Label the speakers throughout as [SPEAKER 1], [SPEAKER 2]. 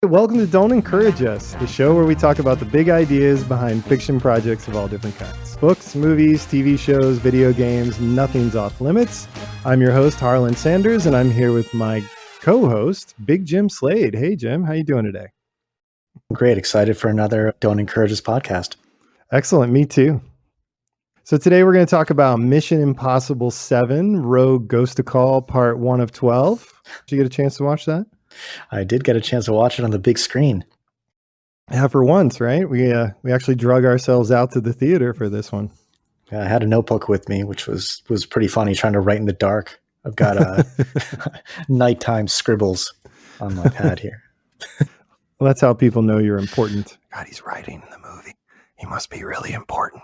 [SPEAKER 1] Welcome to Don't Encourage Us, the show where we talk about the big ideas behind fiction projects of all different kinds. Books, movies, TV shows, video games, nothing's off limits. I'm your host, Harlan Sanders, and I'm here with my co-host, Big Jim Slade. Hey, Jim, how you doing today?
[SPEAKER 2] Great. Excited for another Don't Encourage Us podcast.
[SPEAKER 1] Excellent. Me too. So today we're going to talk about Mission Impossible 7, Rogue Ghost to Call, Part 1 of 12. Did you get a chance to watch that?
[SPEAKER 2] I did get a chance to watch it on the big screen.
[SPEAKER 1] Yeah, for once, right? We actually drug ourselves out to the theater for this one.
[SPEAKER 2] I had a notebook with me, which was pretty funny, trying to write in the dark. I've got nighttime scribbles on my pad here.
[SPEAKER 1] Well, that's how people know you're important. God, he's writing in the movie. He must be really important.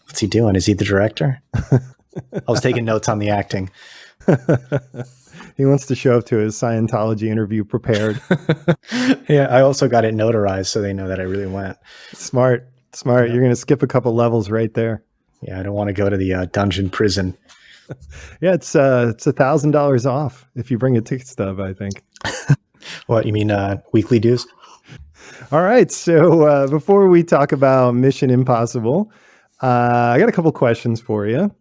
[SPEAKER 2] What's he doing? Is he the director? I was taking notes on the acting.
[SPEAKER 1] He wants to show up to his Scientology interview prepared.
[SPEAKER 2] Yeah, I also got it notarized so they know that I really went.
[SPEAKER 1] Smart.
[SPEAKER 2] Yeah.
[SPEAKER 1] You're going to skip a couple levels right there.
[SPEAKER 2] Yeah, I don't want to go to the dungeon prison.
[SPEAKER 1] Yeah, it's $1,000 off if you bring a ticket stub, I think.
[SPEAKER 2] What, you mean weekly dues?
[SPEAKER 1] All right. So before we talk about Mission Impossible, I got a couple questions for you.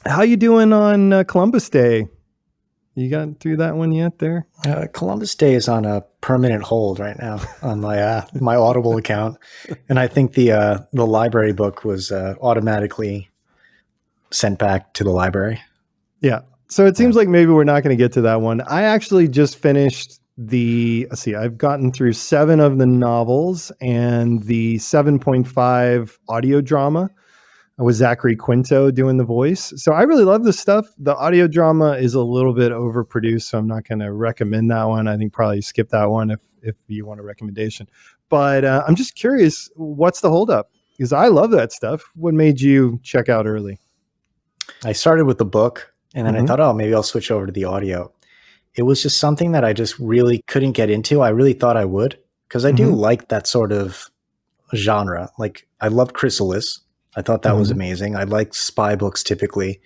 [SPEAKER 1] How you doing on Columbus Day? You got through that one yet there?
[SPEAKER 2] Columbus Day is on a permanent hold right now on my my Audible account. And I think the library book was automatically sent back to the library.
[SPEAKER 1] Yeah. So it seems like maybe we're not going to get to that one. I actually just finished I've gotten through 7 of the novels and the 7.5 audio drama with Zachary Quinto doing the voice. So I really love this stuff. The audio drama is a little bit overproduced, so I'm not going to recommend that one. I think probably skip that one if you want a recommendation. But I'm just curious, what's the holdup? Because I love that stuff. What made you check out early?
[SPEAKER 2] I started with the book, and then I thought, maybe I'll switch over to the audio. It was just something that I just really couldn't get into. I really thought I would, because I do like that sort of genre. Like, I loved Chrysalis. I thought that was amazing. I like spy books typically.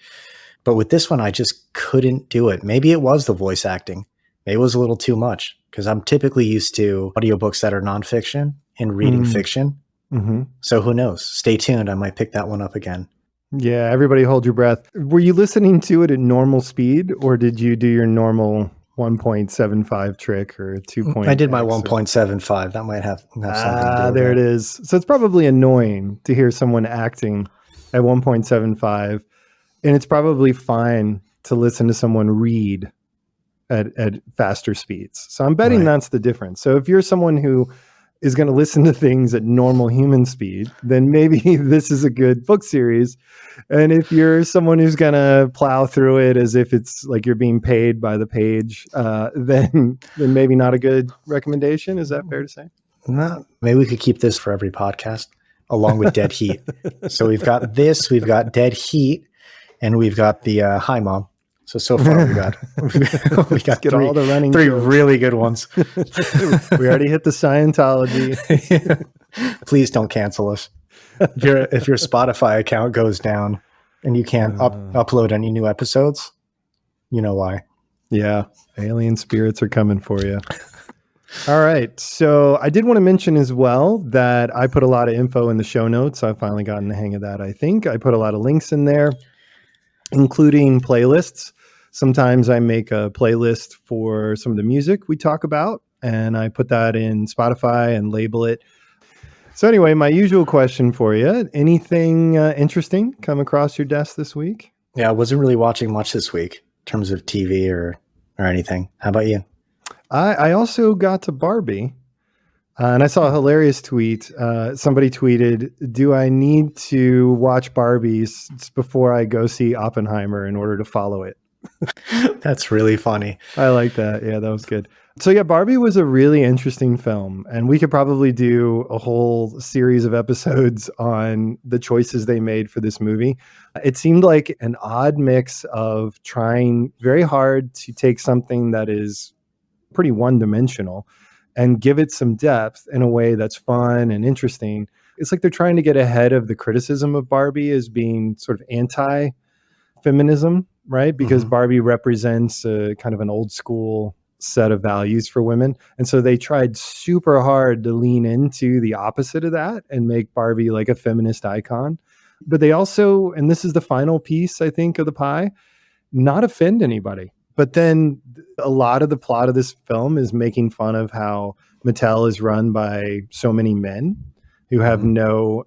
[SPEAKER 2] But with this one, I just couldn't do it. Maybe it was the voice acting. Maybe it was a little too much, because I'm typically used to audiobooks that are nonfiction and reading fiction. So who knows? Stay tuned. I might pick that one up again.
[SPEAKER 1] Yeah, everybody hold your breath. Were you listening to it at normal speed, or did you do your normal 1.75 trick or 2.
[SPEAKER 2] I did my 1.75. That might have something to do with
[SPEAKER 1] there it is. So it's probably annoying to hear someone acting at 1.75, and it's probably fine to listen to someone read at faster speeds. So I'm betting that's the difference. So if you're someone who is going to listen to things at normal human speed, then maybe this is a good book series. And if you're someone who's going to plow through it as if it's like you're being paid by the page, then maybe not a good recommendation. Is that fair to say?
[SPEAKER 2] No, maybe we could keep this for every podcast along with Dead Heat. So we've got this, we've got Dead Heat, and we've got the Hi Mom. So far we got three really good ones.
[SPEAKER 1] We already hit the Scientology.
[SPEAKER 2] Please don't cancel us. If your Spotify account goes down and you can't upload any new episodes, you know why.
[SPEAKER 1] Yeah, alien spirits are coming for you. All right. So I did want to mention as well that I put a lot of info in the show notes. I've finally gotten the hang of that, I think. I put a lot of links in there, including playlists. Sometimes I make a playlist for some of the music we talk about, and I put that in Spotify and label it. So anyway, my usual question for you, anything interesting come across your desk this week?
[SPEAKER 2] Yeah, I wasn't really watching much this week in terms of TV or anything. How about you?
[SPEAKER 1] I also got to Barbie, and I saw a hilarious tweet. Somebody tweeted, do I need to watch Barbies before I go see Oppenheimer in order to follow it?
[SPEAKER 2] That's really funny.
[SPEAKER 1] I like that. Yeah, that was good. So yeah, Barbie was a really interesting film, and we could probably do a whole series of episodes on the choices they made for this movie. It seemed like an odd mix of trying very hard to take something that is pretty one-dimensional and give it some depth in a way that's fun and interesting. It's like they're trying to get ahead of the criticism of Barbie as being sort of anti-feminism, right? Because Barbie represents a kind of an old school set of values for women. And so they tried super hard to lean into the opposite of that and make Barbie like a feminist icon. But they also, and this is the final piece, I think, of the pie, not offend anybody. But then a lot of the plot of this film is making fun of how Mattel is run by so many men who have no,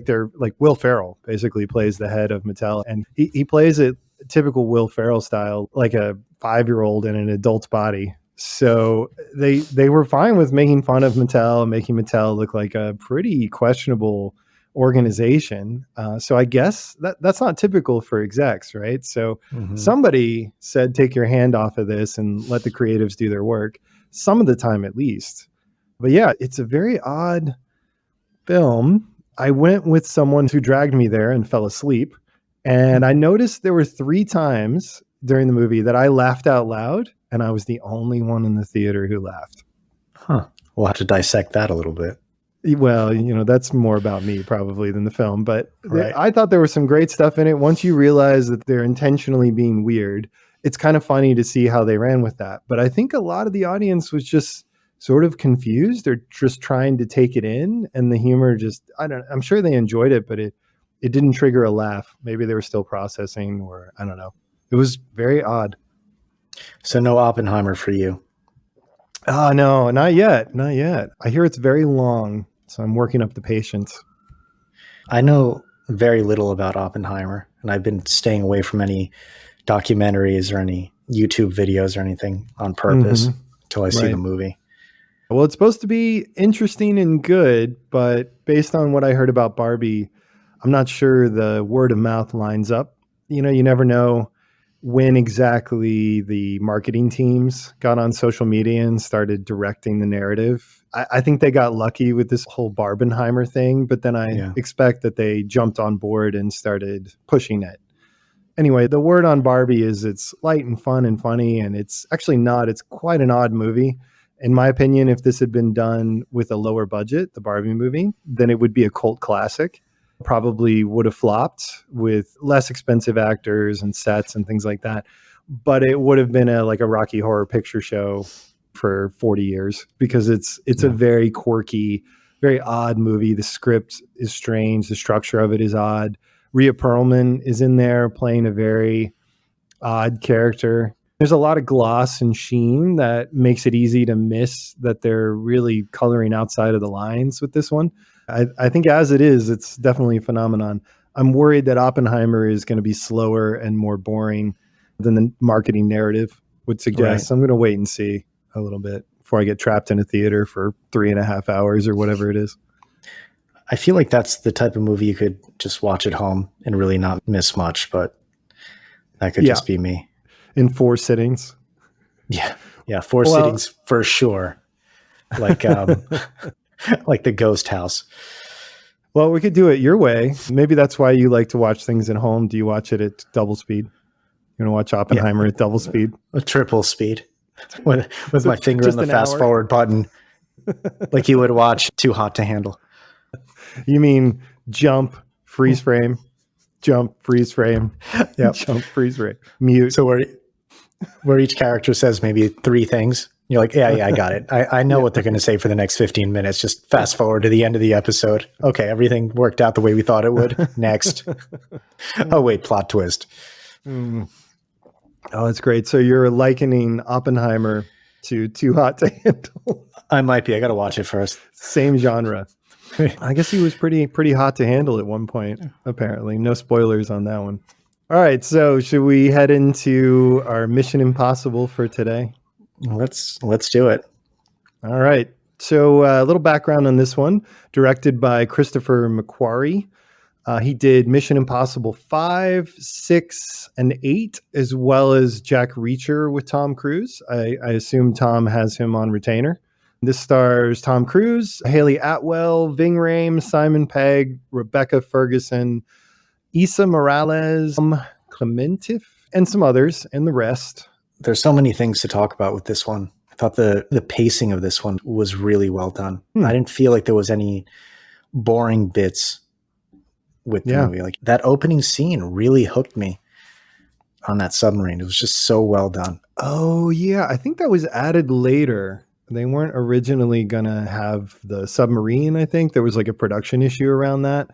[SPEAKER 1] they're like Will Ferrell basically plays the head of Mattel. And he plays it typical Will Ferrell style, like a 5-year-old in an adult's body. So they were fine with making fun of Mattel and making Mattel look like a pretty questionable organization. So I guess that's not typical for execs, right? So somebody said, take your hand off of this and let the creatives do their work some of the time at least. But yeah, it's a very odd film. I went with someone who dragged me there and fell asleep. And I noticed there were 3 times during the movie that I laughed out loud, and I was the only one in the theater who laughed.
[SPEAKER 2] Huh. We'll have to dissect that a little bit.
[SPEAKER 1] Well, that's more about me probably than the film, but
[SPEAKER 2] right.
[SPEAKER 1] I thought there was some great stuff in it. Once you realize that they're intentionally being weird, it's kind of funny to see how they ran with that. But I think a lot of the audience was just sort of confused or just trying to take it in, and the humor I'm sure they enjoyed it, but it didn't trigger a laugh. Maybe they were still processing, or I don't know. It was very odd.
[SPEAKER 2] So no Oppenheimer for you.
[SPEAKER 1] Oh, no, not yet. Not yet. I hear it's very long, so I'm working up the patience.
[SPEAKER 2] I know very little about Oppenheimer, and I've been staying away from any documentaries or any YouTube videos or anything on purpose until I see the movie.
[SPEAKER 1] Well, it's supposed to be interesting and good, but based on what I heard about Barbie, I'm not sure the word of mouth lines up. You never know when exactly the marketing teams got on social media and started directing the narrative. I think they got lucky with this whole Barbenheimer thing, but then I expect that they jumped on board and started pushing it. Anyway, the word on Barbie is it's light and fun and funny, and it's actually not. It's quite an odd movie. In my opinion, if this had been done with a lower budget, the Barbie movie, then it would be a cult classic. Probably would have flopped with less expensive actors and sets and things like that. But it would have been a Rocky Horror Picture Show for 40 years because it's a very quirky, very odd movie. The script is strange. The structure of it is odd. Rhea Perlman is in there playing a very odd character. There's a lot of gloss and sheen that makes it easy to miss that they're really coloring outside of the lines with this one. I think as it is, it's definitely a phenomenon. I'm worried that Oppenheimer is going to be slower and more boring than the marketing narrative would suggest. Right. So I'm going to wait and see a little bit before I get trapped in a theater for 3.5 hours or whatever it is.
[SPEAKER 2] I feel like that's the type of movie you could just watch at home and really not miss much, but that could just be me.
[SPEAKER 1] In 4 sittings.
[SPEAKER 2] Yeah. 4 sittings for sure. Like, like the Ghost House.
[SPEAKER 1] Well, we could do it your way. Maybe that's why you like to watch things at home. Do you watch it at double speed? You want to watch Oppenheimer at double speed?
[SPEAKER 2] A triple speed. With my finger on the fast forward button. Like you would watch Too Hot to Handle.
[SPEAKER 1] You mean jump, freeze frame, jump, freeze frame, jump, freeze frame, mute.
[SPEAKER 2] So where each character says maybe 3 things. You're like, yeah, I got it. I know what they're going to say for the next 15 minutes. Just fast forward to the end of the episode. Okay, everything worked out the way we thought it would. Next. Oh, wait, plot twist.
[SPEAKER 1] Oh, that's great. So you're likening Oppenheimer to Too Hot to Handle.
[SPEAKER 2] I might be. I got to watch it first.
[SPEAKER 1] Same genre. I guess he was pretty hot to handle at one point, apparently. No spoilers on that one. All right, so should we head into our Mission Impossible for today?
[SPEAKER 2] Let's do it.
[SPEAKER 1] All right. So a little background on this one, directed by Christopher McQuarrie. He did Mission Impossible 5, 6, and 8, as well as Jack Reacher with Tom Cruise. I assume Tom has him on retainer. This stars Tom Cruise, Haley Atwell, Ving Rhames, Simon Pegg, Rebecca Ferguson, Issa Morales, Clementif, and some others, and the rest.
[SPEAKER 2] There's so many things to talk about with this one. I thought the pacing of this one was really well done. I didn't feel like there was any boring bits with the movie. Like that opening scene really hooked me. on that submarine. It was just so well done.
[SPEAKER 1] Oh, yeah. I think that was added later. They weren't originally going to have the submarine, I think. There was like a production issue around that.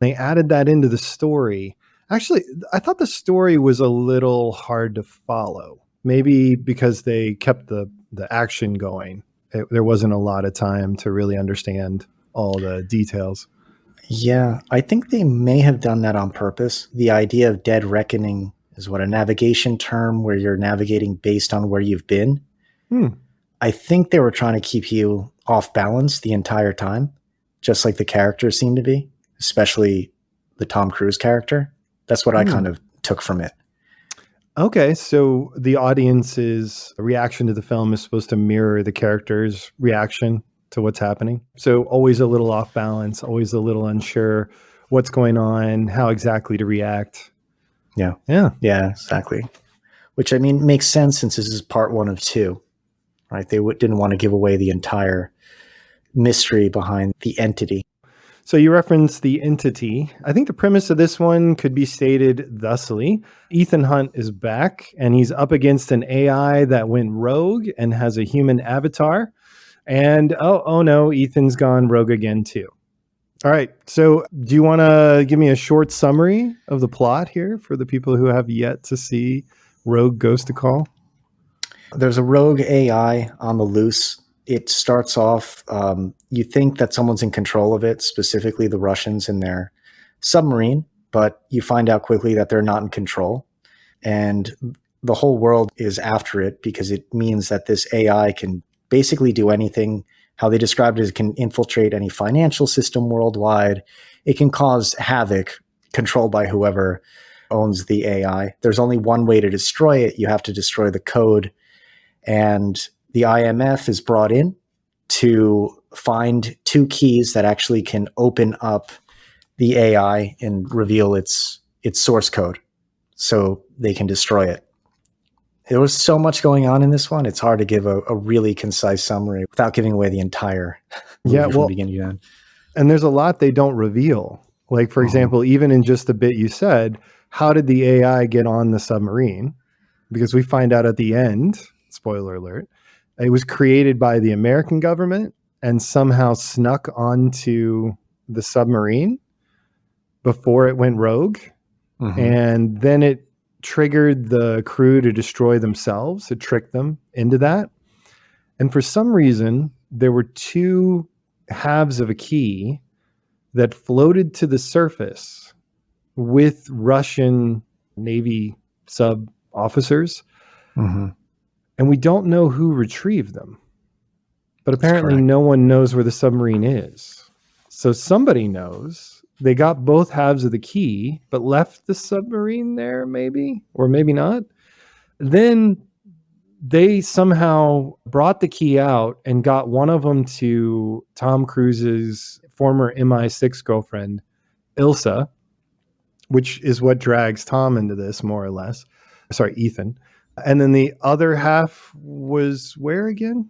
[SPEAKER 1] They added that into the story. Actually, I thought the story was a little hard to follow. Maybe because they kept the action going. There wasn't a lot of time to really understand all the details.
[SPEAKER 2] Yeah, I think they may have done that on purpose. The idea of dead reckoning is what, a navigation term where you're navigating based on where you've been. I think they were trying to keep you off balance the entire time, just like the characters seem to be, especially the Tom Cruise character. That's what I kind of took from it.
[SPEAKER 1] Okay, so the audience's reaction to the film is supposed to mirror the character's reaction to what's happening. So always a little off balance, always a little unsure what's going on, how exactly to react.
[SPEAKER 2] Yeah, exactly. Which, I mean, makes sense since this is part 1 of 2, right? They didn't want to give away the entire mystery behind the entity.
[SPEAKER 1] So you referenced the entity. I think the premise of this one could be stated thusly. Ethan Hunt is back, and he's up against an AI that went rogue and has a human avatar. And oh no, Ethan's gone rogue again too. All right. So do you want to give me a short summary of the plot here for the people who have yet to see Rogue Ghost to Call?
[SPEAKER 2] There's a rogue AI on the loose. It starts off, you think that someone's in control of it, specifically the Russians in their submarine, but you find out quickly that they're not in control. And the whole world is after it because it means that this AI can basically do anything. How they described it is it can infiltrate any financial system worldwide. It can cause havoc, controlled by whoever owns the AI. There's only one way to destroy it. You have to destroy the code. And the IMF is brought in to find 2 keys that actually can open up the AI and reveal its source code so they can destroy it. There was so much going on in this one. It's hard to give a really concise summary without giving away the entire movie from beginning to end.
[SPEAKER 1] And there's a lot they don't reveal. Like, for example, even in just the bit you said, how did the AI get on the submarine? Because we find out at the end, spoiler alert, it was created by the American government and somehow snuck onto the submarine before it went rogue. And then it triggered the crew to destroy themselves. It tricked them into that. And for some reason, there were 2 halves of a key that floated to the surface with Russian Navy sub officers. And we don't know who retrieved them. But apparently no one knows where the submarine is. So somebody knows. They got both halves of the key, but left the submarine there, maybe, or maybe not. Then they somehow brought the key out and got one of them to Tom Cruise's former MI6 girlfriend, Ilsa, which is what drags Tom into this, more or less. Sorry, Ethan. And then the other half was where again?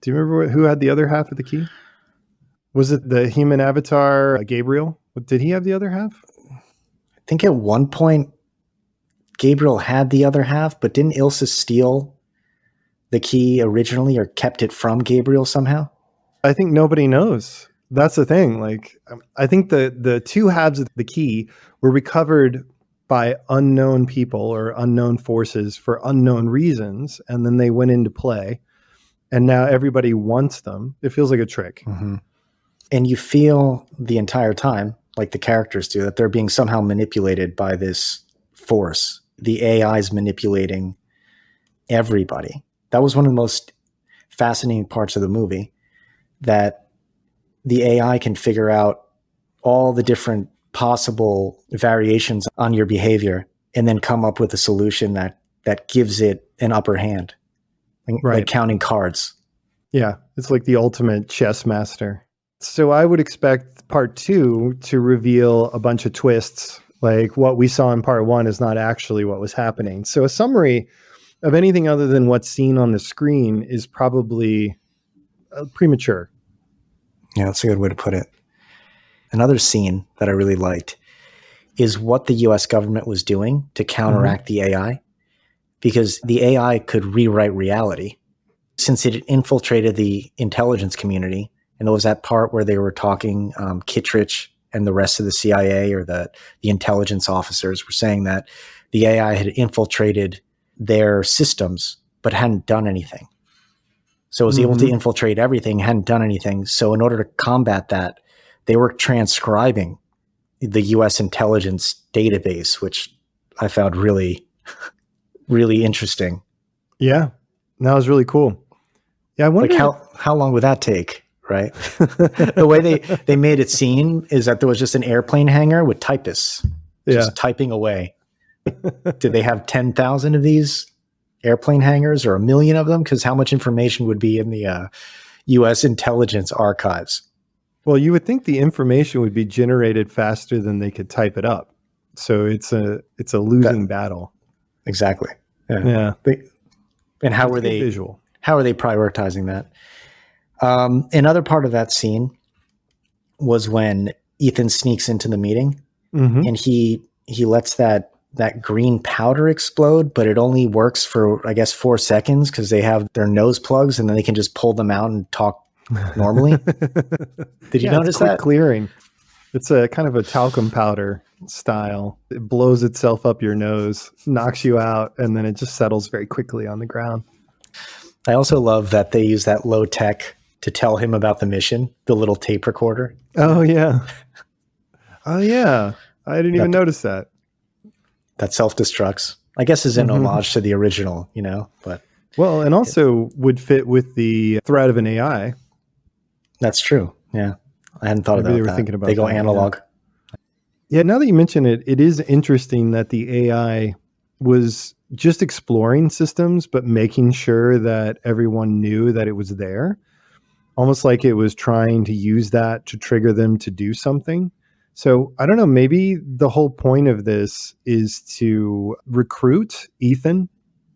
[SPEAKER 1] Do you remember who had the other half of the key? Was it the human avatar, Gabriel? Did he have the other half?
[SPEAKER 2] I think at one point, Gabriel had the other half, but didn't Ilsa steal the key originally or kept it from Gabriel somehow?
[SPEAKER 1] I think nobody knows. That's the thing. Like, I think the 2 halves of the key were recovered by unknown people or unknown forces for unknown reasons. And then they went into play. And now everybody wants them. It feels like a trick.
[SPEAKER 2] And you feel the entire time, like the characters do, that they're being somehow manipulated by this force. The AI is manipulating everybody. That was one of the most fascinating parts of the movie, that the AI can figure out all the different possible variations on your behavior and then come up with a solution that gives it an upper hand, like counting cards.
[SPEAKER 1] Yeah, it's like the ultimate chess master. So I would expect part 2 to reveal a bunch of twists. Like what we saw in part 1 is not actually what was happening. So a summary of anything other than what's seen on the screen is probably premature.
[SPEAKER 2] Yeah, that's a good way to put it. Another scene that I really liked is what the US government was doing to counteract the AI, because the AI could rewrite reality. Since it infiltrated the intelligence community, and there was that part where they were talking, Kittredge and the rest of the CIA or the intelligence officers were saying that the AI had infiltrated their systems but hadn't done anything. So it was able to infiltrate everything, hadn't done anything. So in order to combat that, they were transcribing the US intelligence database, which I found really, really interesting.
[SPEAKER 1] Yeah, that was really cool. Yeah, I wonder
[SPEAKER 2] how long would that take, right? The way they made it seem is that there was just an airplane hangar with typists just typing away. Did they have 10,000 of these airplane hangars or 1 million of them? Because how much information would be in the U.S. intelligence archives?
[SPEAKER 1] Well, you would think the information would be generated faster than they could type it up. So it's a losing battle.
[SPEAKER 2] Exactly.
[SPEAKER 1] Yeah.
[SPEAKER 2] And how were they visual? How are they prioritizing that? Another part of that scene was when Ethan sneaks into the meeting and he lets that green powder explode, but it only works for, I guess, 4 seconds because they have their nose plugs and then they can just pull them out and talk normally. Did you notice that?
[SPEAKER 1] Clearing. It's a kind of a talcum powder style. It blows itself up your nose, knocks you out, and then it just settles very quickly on the ground.
[SPEAKER 2] I also love that they use that low tech to tell him about the mission, the little tape recorder.
[SPEAKER 1] Oh, yeah. Oh, yeah. I didn't even notice that.
[SPEAKER 2] That self-destructs. I guess is an homage to the original, but.
[SPEAKER 1] Well, and also would fit with the threat of an AI.
[SPEAKER 2] That's true. Yeah. I hadn't thought about that.
[SPEAKER 1] Thinking about
[SPEAKER 2] they go analog.
[SPEAKER 1] Yeah, now that you mention it, it is interesting that the AI was just exploring systems, but making sure that everyone knew that it was there. Almost like it was trying to use that to trigger them to do something. So I don't know, maybe the whole point of this is to recruit Ethan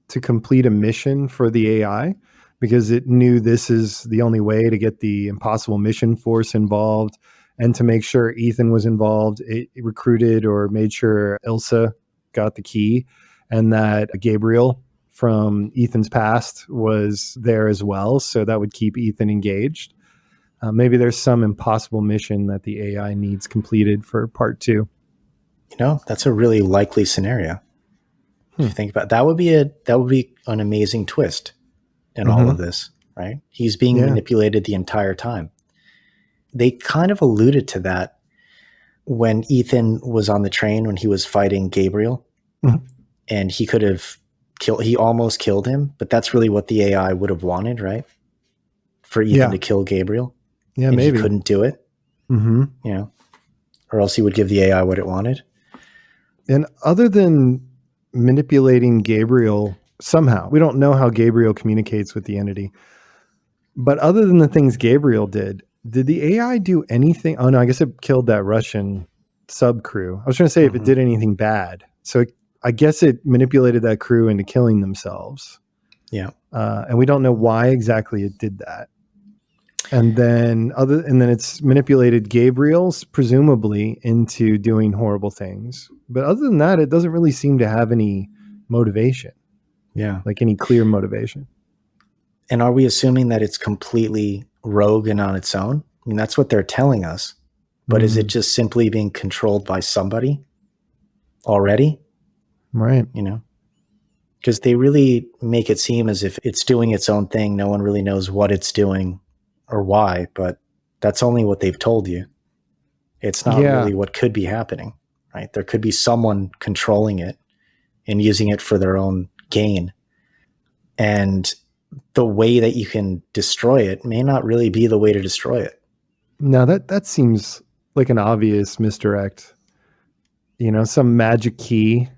[SPEAKER 1] to complete a mission for the AI because it knew this is the only way to get the Impossible Mission Force involved and to make sure Ethan was involved. It recruited or made sure Ilsa got the key and that Gabriel from Ethan's past was there as well. So that would keep Ethan engaged. Maybe there's some impossible mission that the AI needs completed for part 2.
[SPEAKER 2] That's a really likely scenario. If you think about it, that would be an amazing twist in all of this, right? He's being manipulated the entire time. They kind of alluded to that when Ethan was on the train when he was fighting Gabriel, and he could have he almost killed him, but that's really what the AI would have wanted, right? For Ethan to kill Gabriel.
[SPEAKER 1] Yeah,
[SPEAKER 2] and
[SPEAKER 1] maybe.
[SPEAKER 2] He couldn't do it. Or else he would give the AI what it wanted.
[SPEAKER 1] And other than manipulating Gabriel somehow, we don't know how Gabriel communicates with the entity. But other than the things Gabriel did the AI do anything? Oh no, I guess it killed that Russian sub crew. I was trying to say if it did anything bad. So I guess it manipulated that crew into killing themselves.
[SPEAKER 2] Yeah.
[SPEAKER 1] And we don't know why exactly it did that. And then it's manipulated Gabriel's presumably into doing horrible things. But other than that, it doesn't really seem to have any motivation.
[SPEAKER 2] Yeah.
[SPEAKER 1] Like any clear motivation.
[SPEAKER 2] And are we assuming that it's completely rogue and on its own? I mean, that's what they're telling us. But is it just simply being controlled by somebody already?
[SPEAKER 1] Right.
[SPEAKER 2] Because they really make it seem as if it's doing its own thing. No one really knows what it's doing or why, but that's only what they've told you. It's not really what could be happening, right? There could be someone controlling it and using it for their own gain. And the way that you can destroy it may not really be the way to destroy it.
[SPEAKER 1] No, that seems like an obvious misdirect. Some magic key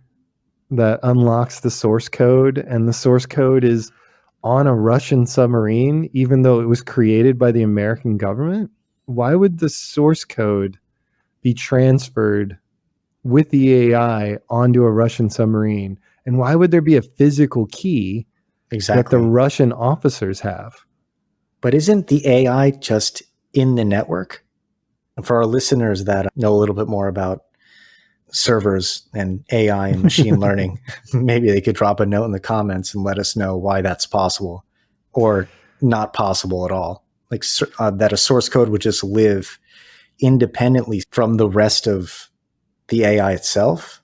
[SPEAKER 1] that unlocks the source code, and the source code is on a Russian submarine, even though it was created by the American government. Why would the source code be transferred with the AI onto a Russian submarine? And why would there be a physical key that the Russian officers have?
[SPEAKER 2] But isn't the AI just in the network? And for our listeners that know a little bit more about servers and AI and machine learning, maybe they could drop a note in the comments and let us know why that's possible or not possible at all. Like that a source code would just live independently from the rest of the AI itself.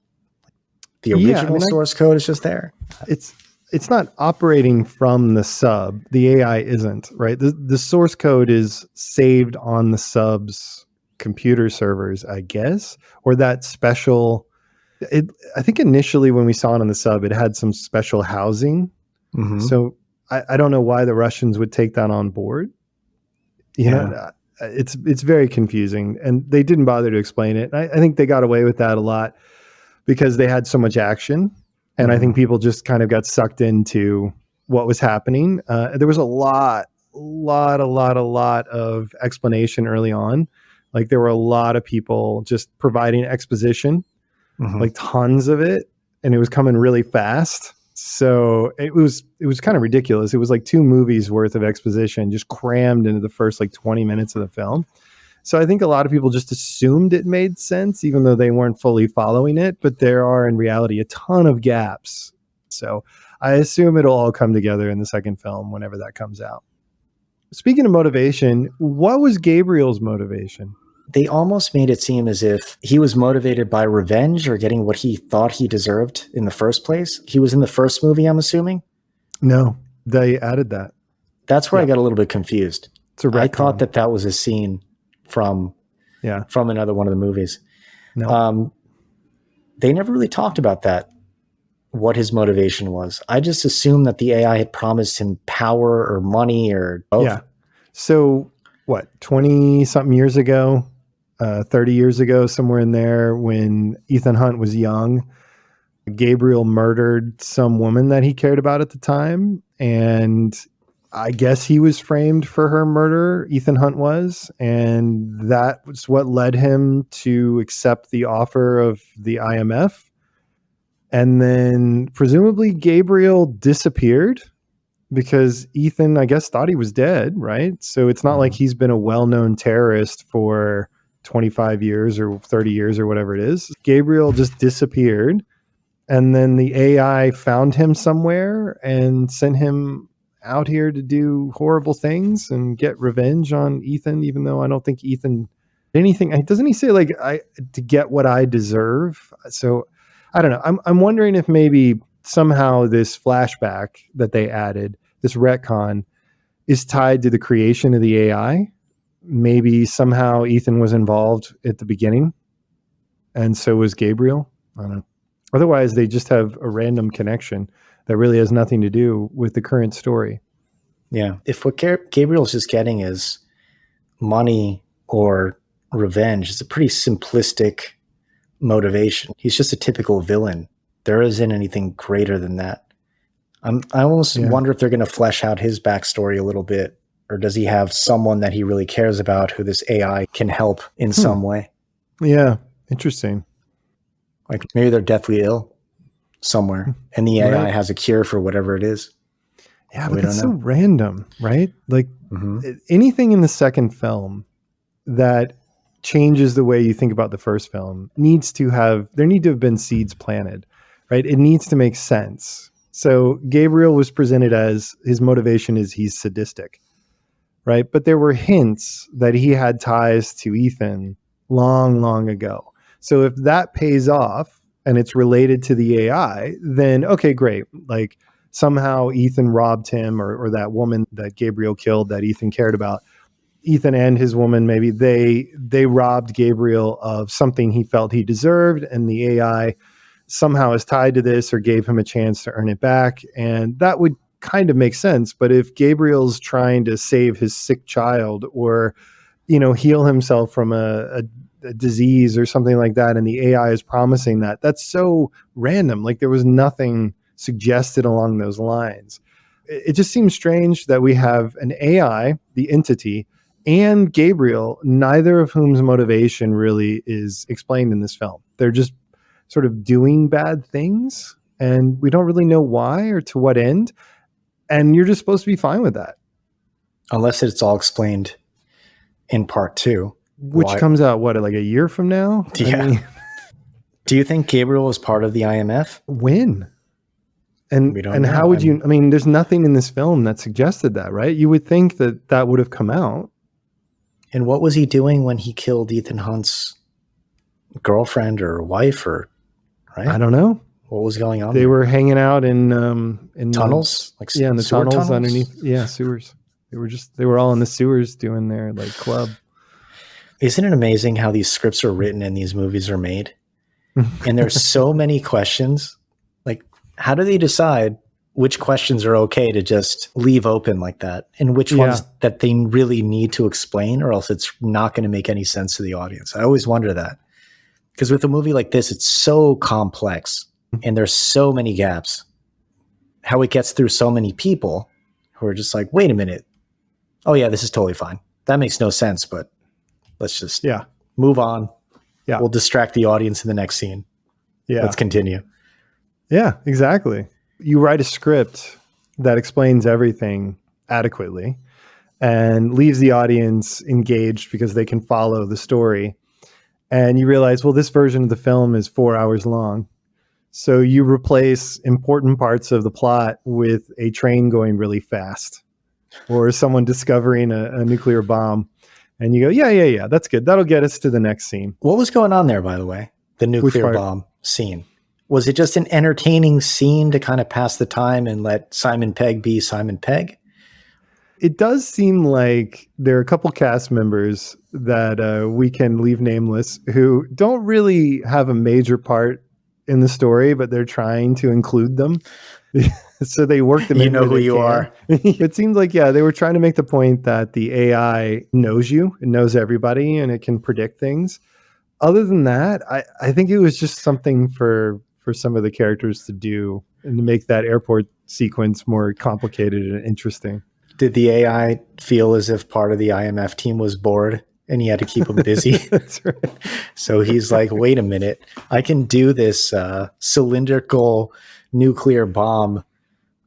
[SPEAKER 2] The original source code is just there.
[SPEAKER 1] It's not operating from the sub. The AI isn't, right? The source code is saved on the sub's computer servers, I guess, or that special. I think initially when we saw it on the sub, it had some special housing. Mm-hmm. So I don't know why the Russians would take that on board. You know, it's very confusing, and they didn't bother to explain it. I think they got away with that a lot because they had so much action, and I think people just kind of got sucked into what was happening. There was a lot of explanation early on. Like there were a lot of people just providing exposition, like tons of it, and it was coming really fast. So it was kind of ridiculous. It was like 2 movies worth of exposition just crammed into the first like 20 minutes of the film. So I think a lot of people just assumed it made sense, even though they weren't fully following it. But there are in reality a ton of gaps. So I assume it'll all come together in the second film whenever that comes out. Speaking of motivation, what was Gabriel's motivation?
[SPEAKER 2] They almost made it seem as if he was motivated by revenge or getting what he thought he deserved in the first place. He was in the first movie, I'm assuming?
[SPEAKER 1] No, they added that.
[SPEAKER 2] That's where I got a little bit confused. I thought that was a scene from another one of the movies. No. They never really talked about that, what his motivation was. I just assumed that the AI had promised him power or money or both.
[SPEAKER 1] Yeah. So what, 20-something years ago, 30 years ago, somewhere in there, when Ethan Hunt was young, Gabriel murdered some woman that he cared about at the time. And I guess he was framed for her murder, Ethan Hunt was. And that was what led him to accept the offer of the IMF. And then presumably Gabriel disappeared because Ethan, I guess, thought he was dead, right? So it's not like he's been a well-known terrorist for 25 years or 30 years or whatever it is. Gabriel just disappeared. And then the AI found him somewhere and sent him out here to do horrible things and get revenge on Ethan, even though I don't think Ethan did anything. Doesn't he say like to get what I deserve? So I don't know. I'm wondering if maybe somehow this flashback that they added, this retcon, is tied to the creation of the AI. Maybe somehow Ethan was involved at the beginning, and so was Gabriel. I don't know. Otherwise, they just have a random connection that really has nothing to do with the current story.
[SPEAKER 2] Yeah. If what Gabriel's just getting is money or revenge, it's a pretty simplistic motivation. He's just a typical villain. There isn't anything greater than that. I almost wonder if they're going to flesh out his backstory a little bit, or does he have someone that he really cares about who this AI can help in some way?
[SPEAKER 1] Yeah. Interesting.
[SPEAKER 2] Like maybe they're deathly ill somewhere and the AI has a cure for whatever it is.
[SPEAKER 1] Yeah, but it's so random, right? Like anything in the second film that changes the way you think about the first film there need to have been seeds planted, right? It needs to make sense. So Gabriel was presented as his motivation is he's sadistic, right? But there were hints that he had ties to Ethan long, long ago. So if that pays off and it's related to the AI, then okay, great. Like somehow Ethan robbed him or that woman that Gabriel killed that Ethan cared about. Ethan and his woman, maybe they robbed Gabriel of something he felt he deserved, and the AI somehow is tied to this or gave him a chance to earn it back. And that would kind of make sense. But if Gabriel's trying to save his sick child or, heal himself from a disease or something like that, and the AI is promising that, that's so random. Like there was nothing suggested along those lines. It just seems strange that we have an AI, the entity, and Gabriel, neither of whom's motivation really is explained in this film. They're just sort of doing bad things, and we don't really know why or to what end. And you're just supposed to be fine with that.
[SPEAKER 2] Unless it's all explained in part 2.
[SPEAKER 1] Which comes out, like a year from now?
[SPEAKER 2] Yeah. Do you think Gabriel was part of the IMF?
[SPEAKER 1] When?
[SPEAKER 2] We don't
[SPEAKER 1] And
[SPEAKER 2] know.
[SPEAKER 1] how would you, I mean, there's nothing in this film that suggested that, right? You would think that that would have come out.
[SPEAKER 2] And what was he doing when he killed Ethan Hunt's girlfriend or wife, or right?
[SPEAKER 1] I don't know.
[SPEAKER 2] What was going on?
[SPEAKER 1] They
[SPEAKER 2] there?
[SPEAKER 1] were hanging out in
[SPEAKER 2] tunnels,
[SPEAKER 1] in the tunnels underneath. Yeah, sewers. They were all in the sewers doing their like club.
[SPEAKER 2] Isn't it amazing how these scripts are written and these movies are made? And there's so many questions. Like, how do they decide which questions are okay to just leave open like that, and which ones that they really need to explain, or else it's not going to make any sense to the audience? I always wonder that, because with a movie like this, it's so complex and there's so many gaps. How it gets through so many people who are just like, wait a minute. Oh yeah, this is totally fine. That makes no sense, but let's just move on. Yeah. We'll distract the audience in the next scene. Yeah. Let's continue.
[SPEAKER 1] Yeah, exactly. You write a script that explains everything adequately and leaves the audience engaged because they can follow the story. And you realize, well, this version of the film is 4 hours long. So you replace important parts of the plot with a train going really fast or someone discovering a nuclear bomb. And you go, yeah, that's good. That'll get us to the next scene.
[SPEAKER 2] What was going on there, by the way? The nuclear bomb scene. Was it just an entertaining scene to kind of pass the time and let Simon Pegg be Simon Pegg?
[SPEAKER 1] It does seem like there are a couple cast members that we can leave nameless who don't really have a major part in the story, but they're trying to include them. So they work them in.
[SPEAKER 2] You know who you are.
[SPEAKER 1] It seems like, they were trying to make the point that the AI knows you, it knows everybody, and it can predict things. Other than that, I think it was just something for some of the characters to do and to make that airport sequence more complicated and interesting.
[SPEAKER 2] Did the AI feel as if part of the IMF team was bored and he had to keep them busy?
[SPEAKER 1] That's right.
[SPEAKER 2] So he's like, wait a minute, I can do this cylindrical nuclear bomb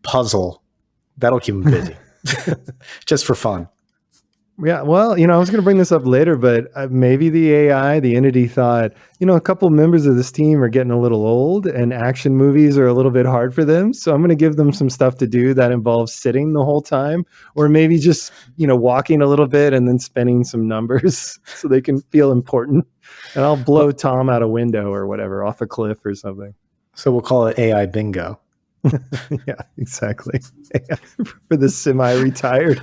[SPEAKER 2] puzzle. That'll keep him busy. Just for fun.
[SPEAKER 1] Yeah, well, I was going to bring this up later, but maybe the AI, the entity thought, a couple members of this team are getting a little old and action movies are a little bit hard for them. So I'm going to give them some stuff to do that involves sitting the whole time, or maybe just, walking a little bit and then spinning some numbers so they can feel important. And I'll blow Tom out a window or whatever, off a cliff or something.
[SPEAKER 2] So we'll call it AI bingo.
[SPEAKER 1] Yeah, exactly. For the semi-retired.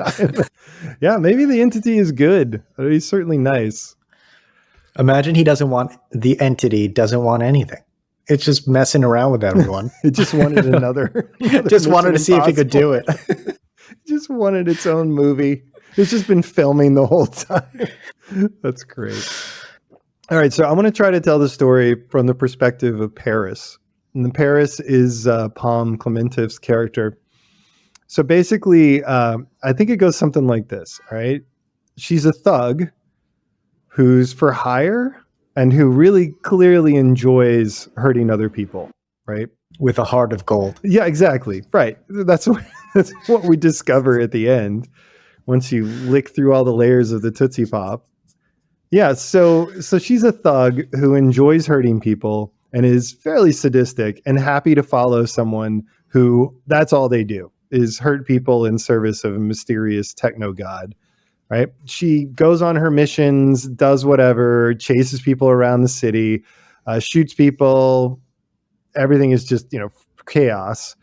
[SPEAKER 1] Yeah, maybe the entity is good. He's certainly nice.
[SPEAKER 2] Imagine the entity doesn't want anything. It's just messing around with everyone.
[SPEAKER 1] It just wanted another
[SPEAKER 2] just wanted to see if it could do it.
[SPEAKER 1] Just wanted its own movie. It's just been filming the whole time. That's great. All right, so I'm going to try to tell the story from the perspective of Paris. And Paris is Palm Clementif's character. So basically, I think it goes something like this, all right? She's a thug who's for hire and who really clearly enjoys hurting other people, right?
[SPEAKER 2] With a heart of gold.
[SPEAKER 1] Yeah, exactly. Right. That's what we discover at the end once you lick through all the layers of the Tootsie Pop. Yeah, so she's a thug who enjoys hurting people and is fairly sadistic and happy to follow someone who that's all they do is hurt people in service of a mysterious techno god, right? She goes on her missions, does whatever, chases people around the city, shoots people. Everything is just, chaos.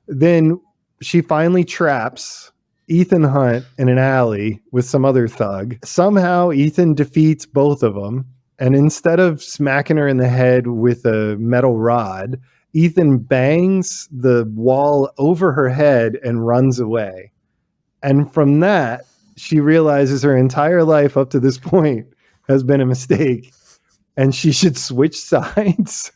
[SPEAKER 1] Then she finally traps Ethan Hunt in an alley with some other thug. Somehow Ethan defeats both of them. And instead of smacking her in the head with a metal rod, Ethan bangs the wall over her head and runs away. And from that, she realizes her entire life up to this point has been a mistake and she should switch sides.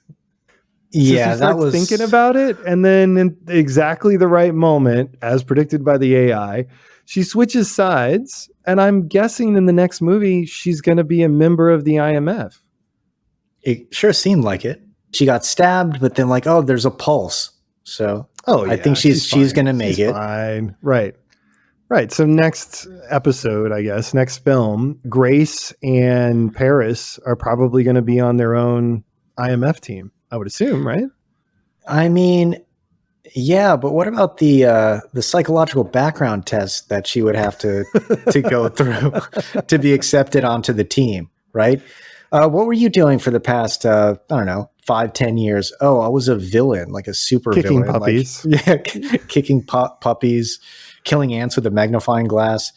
[SPEAKER 2] Yeah,
[SPEAKER 1] so that was thinking about it. And then in exactly the right moment, as predicted by the AI, she switches sides. And I'm guessing in the next movie, she's going to be a member of the IMF.
[SPEAKER 2] It sure seemed like it. She got stabbed, but then there's a pulse. So I think she's going to make it.
[SPEAKER 1] Fine. Right. So next episode, I guess, next film, Grace and Paris are probably going to be on their own IMF team, I would assume, right?
[SPEAKER 2] I mean, yeah, but what about the psychological background test that she would have to go through to be accepted onto the team, right? What were you doing for the past, I don't know, 5-10 years? Oh, I was a villain, like a super
[SPEAKER 1] Kicking
[SPEAKER 2] villain.
[SPEAKER 1] puppies.
[SPEAKER 2] Like, yeah, kicking puppies, killing ants with a magnifying glass.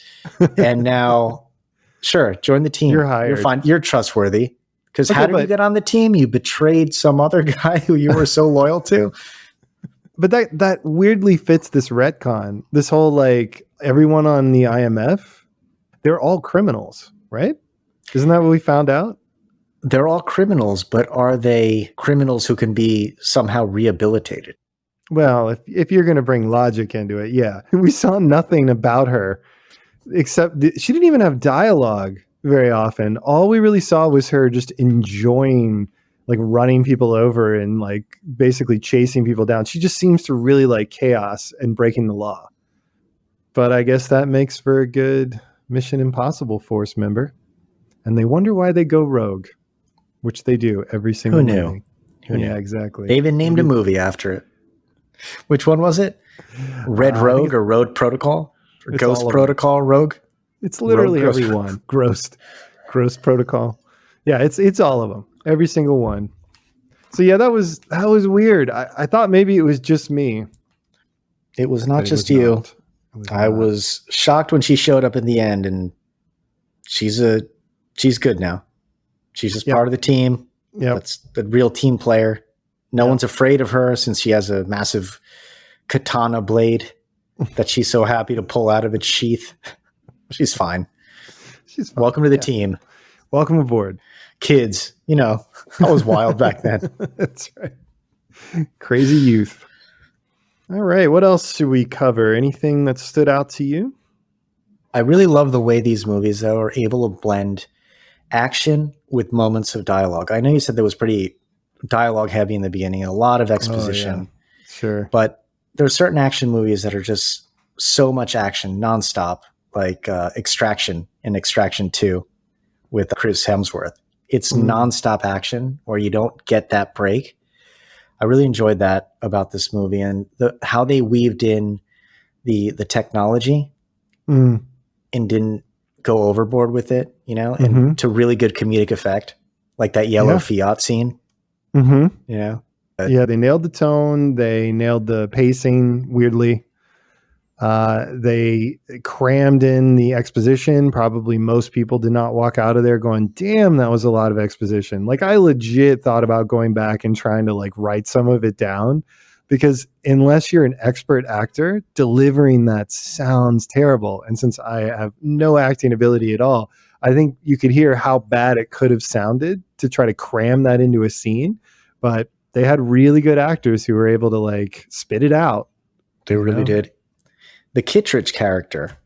[SPEAKER 2] And now, sure, join the team.
[SPEAKER 1] You're hired.
[SPEAKER 2] You're fine. You're trustworthy. Because
[SPEAKER 1] Okay,
[SPEAKER 2] how did you get on the team? You betrayed some other guy who you were so loyal to.
[SPEAKER 1] But that weirdly fits this retcon. This whole like everyone on the IMF, they're all criminals, right? Isn't that what we found out?
[SPEAKER 2] They're all criminals, but are they criminals who can be somehow rehabilitated?
[SPEAKER 1] Well, if you're going to bring logic into it, yeah. We saw nothing about her except she didn't even have dialogue very often. All we really saw was her just enjoying like running people over and like basically chasing people down. She just seems to really like chaos and breaking the law. But I guess that makes for a good Mission Impossible Force member. And they wonder why they go rogue, which they do every single movie.
[SPEAKER 2] Who knew?
[SPEAKER 1] Yeah, exactly.
[SPEAKER 2] They even named a movie after it. Which one was it? Red Rogue or Road Protocol? Or Ghost Protocol Rogue?
[SPEAKER 1] It's literally
[SPEAKER 2] Rogue,
[SPEAKER 1] every one. Gross Protocol. Yeah, it's all of them. Every single one. So yeah, that was weird. I thought maybe it was just me.
[SPEAKER 2] It was not just you. I was shocked when she showed up in the end, and she's good now. She's just part of the team.
[SPEAKER 1] Yeah,
[SPEAKER 2] that's the real team player. No one's afraid of her since she has a massive katana blade that she's so happy to pull out of its sheath. She's fine. She's fine. Welcome to the team.
[SPEAKER 1] Welcome aboard.
[SPEAKER 2] Kids, I was wild back then.
[SPEAKER 1] That's right. Crazy youth. All right. What else should we cover? Anything that stood out to you?
[SPEAKER 2] I really love the way these movies, though, are able to blend action with moments of dialogue. I know you said there was pretty dialogue heavy in the beginning, a lot of exposition.
[SPEAKER 1] Oh, yeah. Sure.
[SPEAKER 2] But there are certain action movies that are just so much action nonstop, like Extraction and Extraction 2 with Chris Hemsworth. It's nonstop action where you don't get that break. I really enjoyed that about this movie, and how they weaved in the technology and didn't go overboard with it, and to really good comedic effect, like that yellow Fiat scene.
[SPEAKER 1] Yeah, they nailed the tone. They nailed the pacing weirdly. They crammed in the exposition. Probably most people did not walk out of there going, damn, that was a lot of exposition. Like I legit thought about going back and trying to like write some of it down, because unless you're an expert actor, delivering that sounds terrible. And since I have no acting ability at all, I think you could hear how bad it could have sounded to try to cram that into a scene. But they had really good actors who were able to like spit it out.
[SPEAKER 2] They really did. The Kittredge character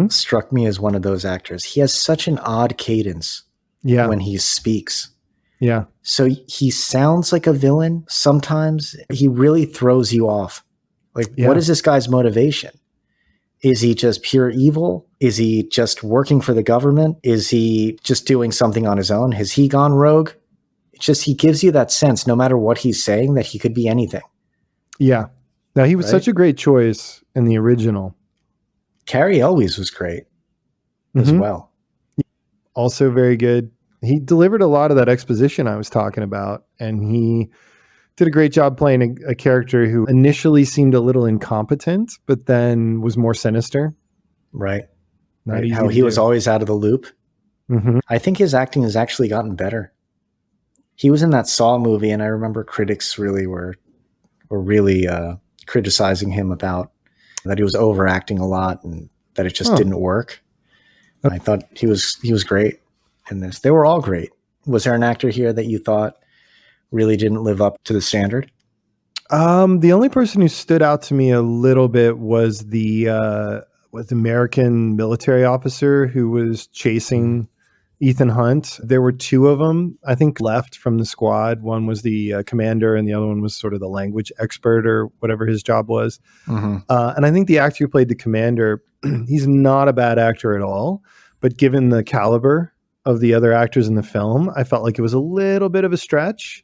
[SPEAKER 2] struck me as one of those actors. He has such an odd cadence when he speaks.
[SPEAKER 1] Yeah.
[SPEAKER 2] So he sounds like a villain. Sometimes he really throws you off. Like, what is this guy's motivation? Is he just pure evil? Is he just working for the government? Is he just doing something on his own? Has he gone rogue? It's just, he gives you that sense, no matter what he's saying, that he could be anything.
[SPEAKER 1] Yeah. Now, he was such a great choice in the original.
[SPEAKER 2] Cary Elwes was great as well.
[SPEAKER 1] Also very good. He delivered a lot of that exposition I was talking about, and he did a great job playing a character who initially seemed a little incompetent, but then was more sinister.
[SPEAKER 2] Right. How he was always out of the loop. I think his acting has actually gotten better. He was in that Saw movie, and I remember critics really were really criticizing him about that he was overacting a lot and that it just didn't work. I thought he was great in this. They were all great. Was there an actor here that you thought really didn't live up to the standard?
[SPEAKER 1] The only person who stood out to me a little bit was the American military officer who was chasing Ethan Hunt. There were two of them, I think, left from the squad. One was the commander, and the other one was sort of the language expert or whatever his job was. And I think the actor who played the commander, he's not a bad actor at all, but given the caliber of the other actors in the film, I felt like it was a little bit of a stretch.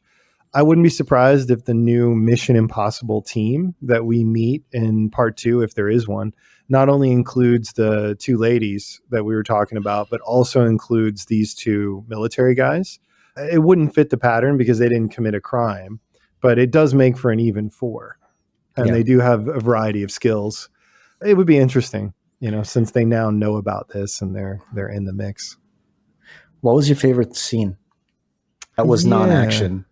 [SPEAKER 1] I wouldn't be surprised if the new Mission Impossible team that we meet in part 2, if there is one, not only includes the 2 ladies that we were talking about, but also includes these 2 military guys. It wouldn't fit the pattern because they didn't commit a crime, but it does make for an even 4. And they do have a variety of skills. It would be interesting, since they now know about this and they're in the mix.
[SPEAKER 2] What was your favorite scene? That was non-action.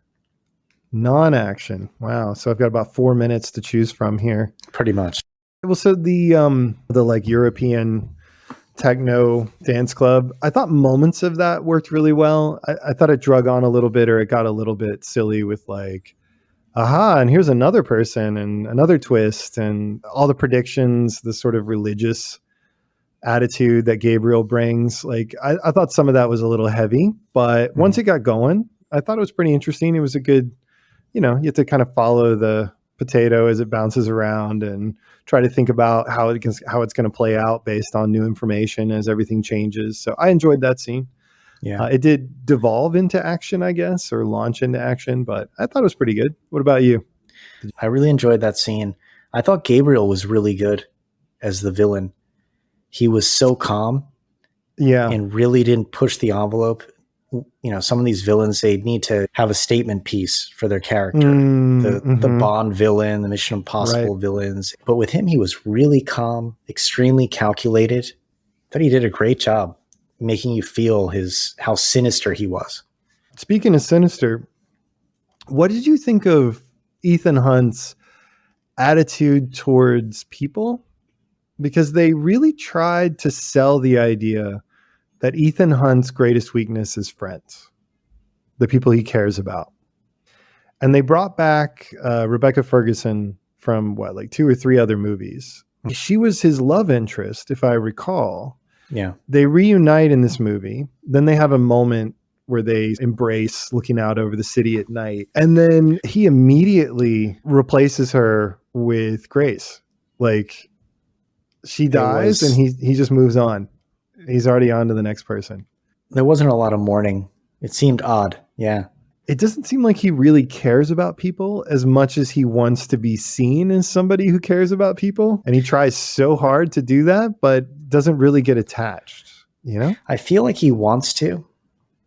[SPEAKER 1] Non-action. Wow. So I've got about 4 minutes to choose from here.
[SPEAKER 2] Pretty much.
[SPEAKER 1] Well, so the like European techno dance club, I thought moments of that worked really well. I thought it drug on a little bit, or it got a little bit silly with like, aha, and here's another person and another twist and all the predictions, the sort of religious attitude that Gabriel brings. Like I thought some of that was a little heavy, but once it got going, I thought it was pretty interesting. It was a good, you have to kind of follow the potato as it bounces around and try to think about how it's going to play out based on new information as everything changes. So I enjoyed that scene. Yeah, it did devolve into action, I guess, or launch into action, but I thought it was pretty good. What about you?
[SPEAKER 2] I really enjoyed that scene. I thought Gabriel was really good as the villain. He was so calm, and really didn't push the envelope. Some of these villains, they need to have a statement piece for their character. The Bond villain, the Mission Impossible villains. But with him, he was really calm, extremely calculated. I thought he did a great job making you feel how sinister he was.
[SPEAKER 1] Speaking of sinister, what did you think of Ethan Hunt's attitude towards people? Because they really tried to sell the idea that Ethan Hunt's greatest weakness is friends, the people he cares about. And they brought back Rebecca Ferguson from 2 or 3 other movies. She was his love interest, if I recall.
[SPEAKER 2] Yeah.
[SPEAKER 1] They reunite in this movie. Then they have a moment where they embrace looking out over the city at night. And then he immediately replaces her with Grace. Like, she dies and he just moves on. He's already on to the next person.
[SPEAKER 2] There wasn't a lot of mourning. It seemed odd. Yeah.
[SPEAKER 1] It doesn't seem like he really cares about people as much as he wants to be seen as somebody who cares about people. And he tries so hard to do that, but doesn't really get attached,
[SPEAKER 2] I feel like he wants to,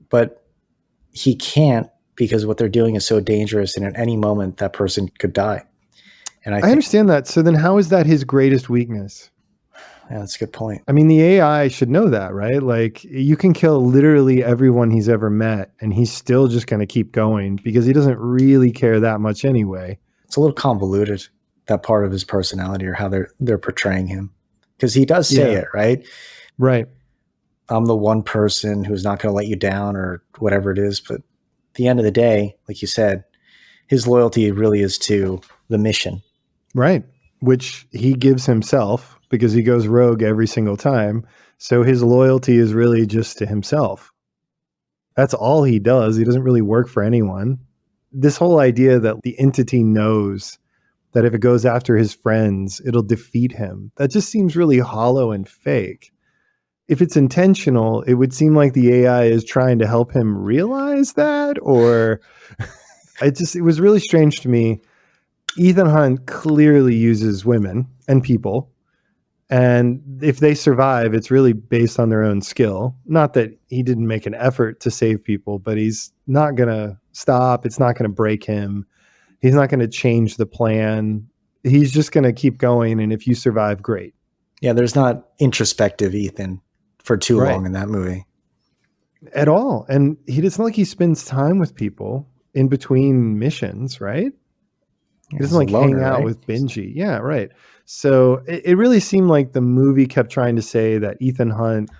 [SPEAKER 2] but he can't because what they're doing is so dangerous. And at any moment, that person could die. And I
[SPEAKER 1] understand that. So then how is that his greatest weakness?
[SPEAKER 2] Yeah, that's a good point.
[SPEAKER 1] I mean, the AI should know that, right? Like, you can kill literally everyone he's ever met, and he's still just going to keep going because he doesn't really care that much anyway.
[SPEAKER 2] It's a little convoluted, that part of his personality or how they're portraying him. Because he does say it, right?
[SPEAKER 1] Right.
[SPEAKER 2] I'm the one person who's not going to let you down or whatever it is. But at the end of the day, like you said, his loyalty really is to the mission.
[SPEAKER 1] Right. Which he gives himself because he goes rogue every single time. So his loyalty is really just to himself. That's all he does. He doesn't really work for anyone. This whole idea that the entity knows that if it goes after his friends, it'll defeat him. That just seems really hollow and fake. If it's intentional, it would seem like the AI is trying to help him realize that, or it was really strange to me. Ethan Hunt clearly uses women and people. And if they survive, it's really based on their own skill. Not that he didn't make an effort to save people, but he's not going to stop. It's not going to break him. He's not going to change the plan. He's just going to keep going. And if you survive, great.
[SPEAKER 2] Yeah, there's not introspective Ethan for too long in that movie.
[SPEAKER 1] At all. And it's not like he spends time with people in between missions, right? He doesn't like hang out with Benji. Yeah, right. So it really seemed like the movie kept trying to say that Ethan Hunt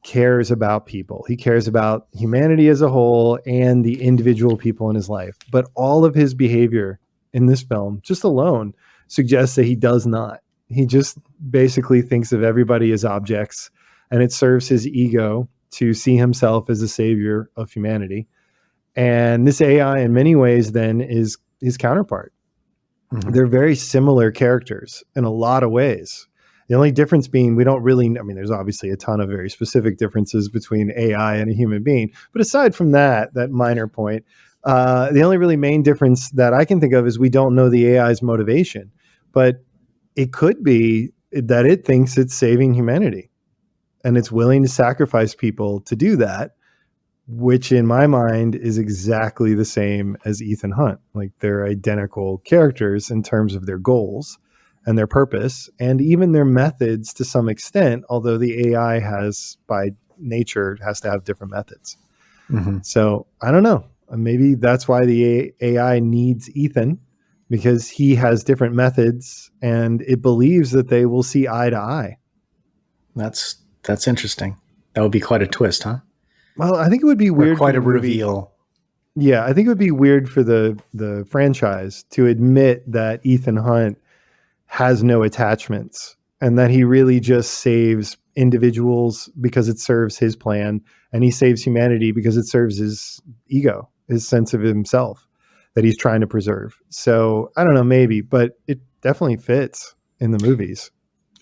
[SPEAKER 1] cares about people. He cares about humanity as a whole and the individual people in his life. But all of his behavior in this film, just alone, suggests that he does not. He just basically thinks of everybody as objects, and it serves his ego to see himself as the savior of humanity. And this AI, in many ways, then, is his counterpart. Mm-hmm. They're very similar characters in a lot of ways. The only difference being there's obviously a ton of very specific differences between AI and a human being. But aside from that minor point, The only really main difference that I can think of is we don't know the AI's motivation, but it could be that it thinks it's saving humanity and it's willing to sacrifice people to do that, which in my mind is exactly the same as Ethan Hunt. Like they're identical characters in terms of their goals and their purpose and even their methods to some extent, although the AI has by nature has to have different methods. Mm-hmm. So I don't know. Maybe that's why the AI needs Ethan, because he has different methods and it believes that they will see eye to eye.
[SPEAKER 2] That's interesting. That would be quite a twist, huh?
[SPEAKER 1] Well, I think it would be weird.
[SPEAKER 2] Or quite a reveal.
[SPEAKER 1] Yeah, I think it would be weird for the franchise to admit that Ethan Hunt has no attachments and that he really just saves individuals because it serves his plan, and he saves humanity because it serves his ego, his sense of himself that he's trying to preserve. So I don't know, maybe, but it definitely fits in the movies.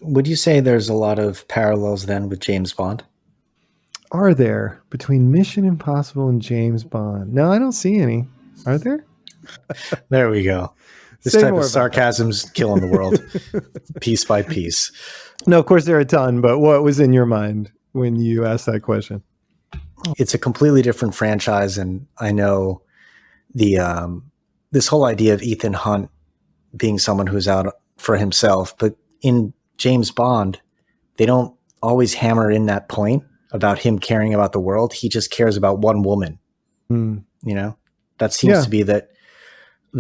[SPEAKER 2] Would you say there's a lot of parallels then with James Bond?
[SPEAKER 1] Are there between Mission Impossible and James Bond? No, I don't see any. Are there?
[SPEAKER 2] There we go. This type of sarcasm's killing the world piece by piece.
[SPEAKER 1] No, of course there are a ton, but what was in your mind when you asked that question?
[SPEAKER 2] It's a completely different franchise, and I know the this whole idea of Ethan Hunt being someone who's out for himself, but in James Bond, they don't always hammer in that point about him caring about the world. He just cares about one woman. You know, that seems to be the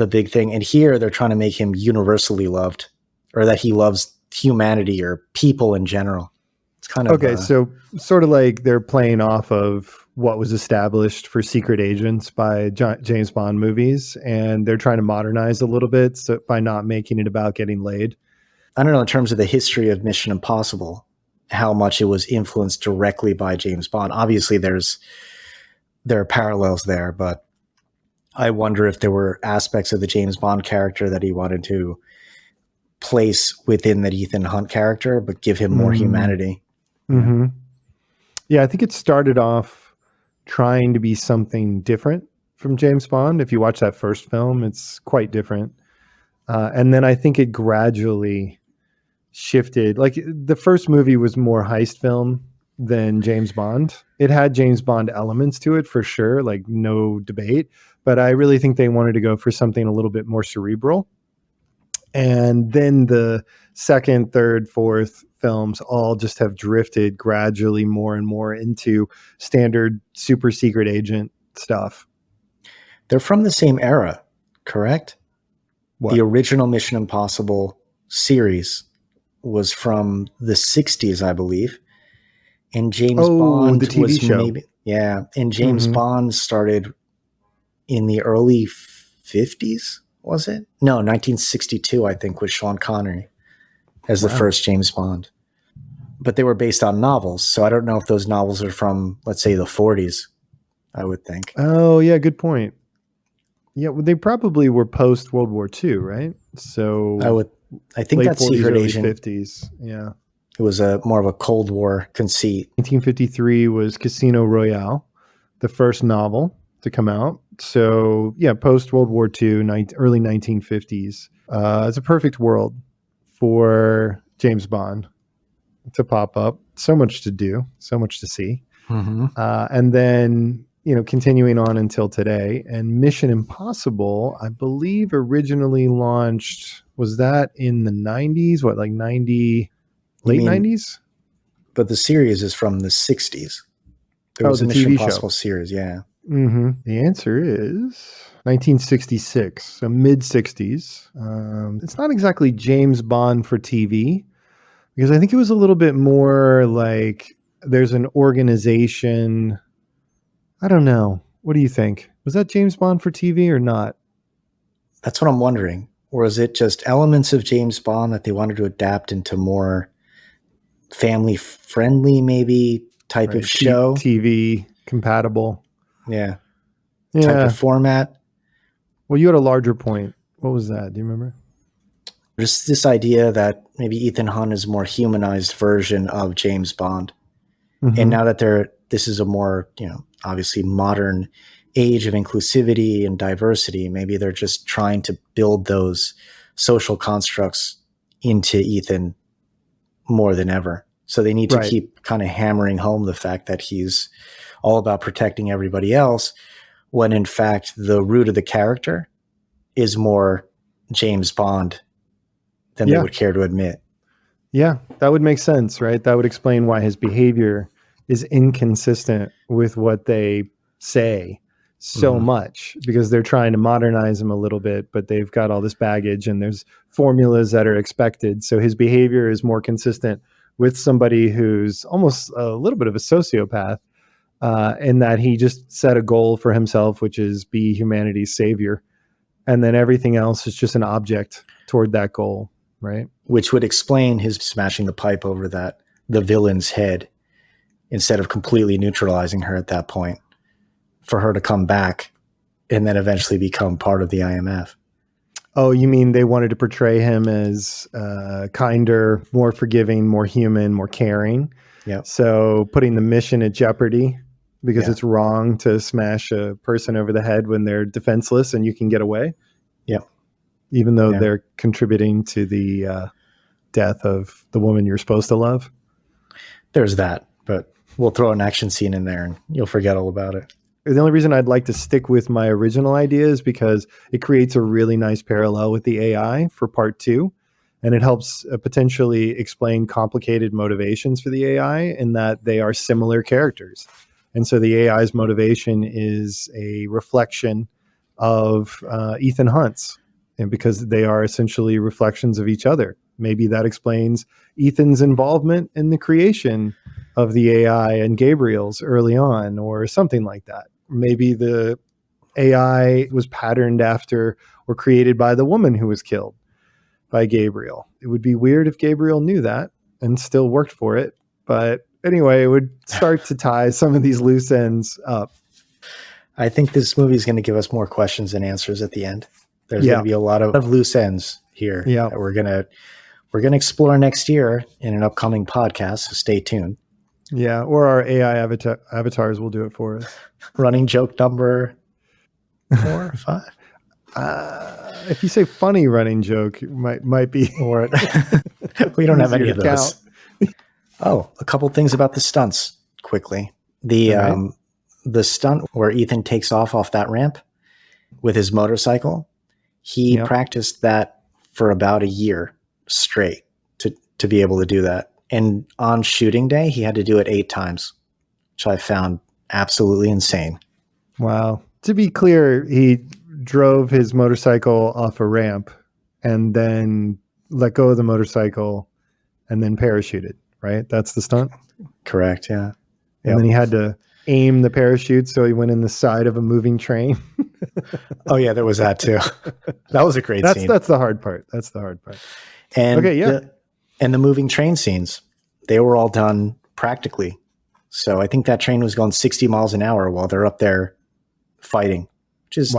[SPEAKER 2] big thing. And here they're trying to make him universally loved, or that he loves humanity or people in general. It's kind of
[SPEAKER 1] okay. So sort of like they're playing off of what was established for secret agents by James Bond movies, and they're trying to modernize a little bit by not making it about getting laid.
[SPEAKER 2] I don't know, in terms of the history of Mission Impossible, how much it was influenced directly by James Bond. Obviously there are parallels there, but I wonder if there were aspects of the James Bond character that he wanted to place within that Ethan Hunt character, but give him more humanity.
[SPEAKER 1] Mm-hmm. Yeah, I think it started off trying to be something different from James Bond. If you watch that first film, it's quite different. And then I think it gradually shifted. Like the first movie was more heist film than James Bond. It had James Bond elements to it for sure, like no debate. But I really think they wanted to go for something a little bit more cerebral. And then the second, third, fourth films all just have drifted gradually more and more into standard super secret agent stuff.
[SPEAKER 2] They're from the same era, correct?
[SPEAKER 1] What?
[SPEAKER 2] The original Mission Impossible series was from the 60s, I believe. And James Bond,
[SPEAKER 1] the TV show.
[SPEAKER 2] And James Bond started in the early 50s, was it? No, 1962, I think, was Sean Connery as the first James Bond. But they were based on novels, so I don't know if those novels are from, let's say, the 40s, I would think.
[SPEAKER 1] Oh, yeah, good point. Yeah, well, they probably were post World War II, right? So
[SPEAKER 2] I think that's Secret Agent.
[SPEAKER 1] 50s, yeah.
[SPEAKER 2] It was more of a Cold War conceit.
[SPEAKER 1] 1953 was Casino Royale, the first novel to come out. So, yeah, post World War II, early 1950s. It's a perfect world for James Bond to pop up. So much to do, so much to see. And then, continuing on until today. And Mission Impossible, I believe, originally launched, was that in the 90s? What, like 90, late 90s?
[SPEAKER 2] But the series is from the 60s. There was a Mission Impossible series, yeah.
[SPEAKER 1] The answer is 1966, so mid 60s. It's not exactly James Bond for TV, because I think it was a little bit more like there's an organization. I don't know. What do you think? Was that James Bond for TV or not?
[SPEAKER 2] That's what I'm wondering. Or is it just elements of James Bond that they wanted to adapt into more family friendly, maybe type of show?
[SPEAKER 1] TV compatible.
[SPEAKER 2] Yeah. Type of format.
[SPEAKER 1] Well, you had a larger point. What was that? Do you remember?
[SPEAKER 2] Just this idea that maybe Ethan Hunt is a more humanized version of James Bond. And now that this is a more, obviously modern age of inclusivity and diversity. Maybe they're just trying to build those social constructs into Ethan more than ever. So they need to keep kind of hammering home the fact that he's all about protecting everybody else, when in fact the root of the character is more James Bond than they would care to admit.
[SPEAKER 1] Yeah, that would make sense, right? That would explain why his behavior is inconsistent with what they say so much, because they're trying to modernize him a little bit, but they've got all this baggage and there's formulas that are expected. So his behavior is more consistent with somebody who's almost a little bit of a sociopath, in that he just set a goal for himself, which is be humanity's savior. And then everything else is just an object toward that goal, right?
[SPEAKER 2] Which would explain his smashing the pipe over the villain's head instead of completely neutralizing her at that point, for her to come back and then eventually become part of the IMF.
[SPEAKER 1] Oh, you mean they wanted to portray him as kinder, more forgiving, more human, more caring?
[SPEAKER 2] Yeah.
[SPEAKER 1] So putting the mission at jeopardy because it's wrong to smash a person over the head when they're defenseless and you can get away.
[SPEAKER 2] Yeah.
[SPEAKER 1] Even though they're contributing to the death of the woman you're supposed to love.
[SPEAKER 2] There's that, but we'll throw an action scene in there and you'll forget all about it.
[SPEAKER 1] The only reason I'd like to stick with my original idea is because it creates a really nice parallel with the AI for part 2. And it helps potentially explain complicated motivations for the AI in that they are similar characters. And so the AI's motivation is a reflection of Ethan Hunt's, and because they are essentially reflections of each other. Maybe that explains Ethan's involvement in the creation of the AI and Gabriel's early on, or something like that. Maybe the AI was patterned after or created by the woman who was killed by Gabriel. It would be weird if Gabriel knew that and still worked for it. But anyway, it would start to tie some of these loose ends up.
[SPEAKER 2] I think this movie is going to give us more questions than answers at the end. There's going to be a lot of loose ends here that we're going to explore next year in an upcoming podcast. So stay tuned.
[SPEAKER 1] Yeah, or our AI avatars will do it for us.
[SPEAKER 2] Running joke number 4 or 5.
[SPEAKER 1] If you say funny running joke, it might be.
[SPEAKER 2] Or we don't have any of those. Oh, a couple things about the stunts quickly. The stunt where Ethan takes off that ramp with his motorcycle, he practiced that for about a year straight to be able to do that. And on shooting day, he had to do it 8 times, which I found absolutely insane.
[SPEAKER 1] Wow. To be clear, he drove his motorcycle off a ramp and then let go of the motorcycle and then parachuted, right? That's the stunt?
[SPEAKER 2] Correct, yeah.
[SPEAKER 1] And then he had to aim the parachute, so he went in the side of a moving train.
[SPEAKER 2] Oh, yeah, there was that too. That was a great scene.
[SPEAKER 1] That's the hard part. That's the hard part.
[SPEAKER 2] And the moving train scenes, they were all done practically. So I think that train was going 60 miles an hour while they're up there fighting, which is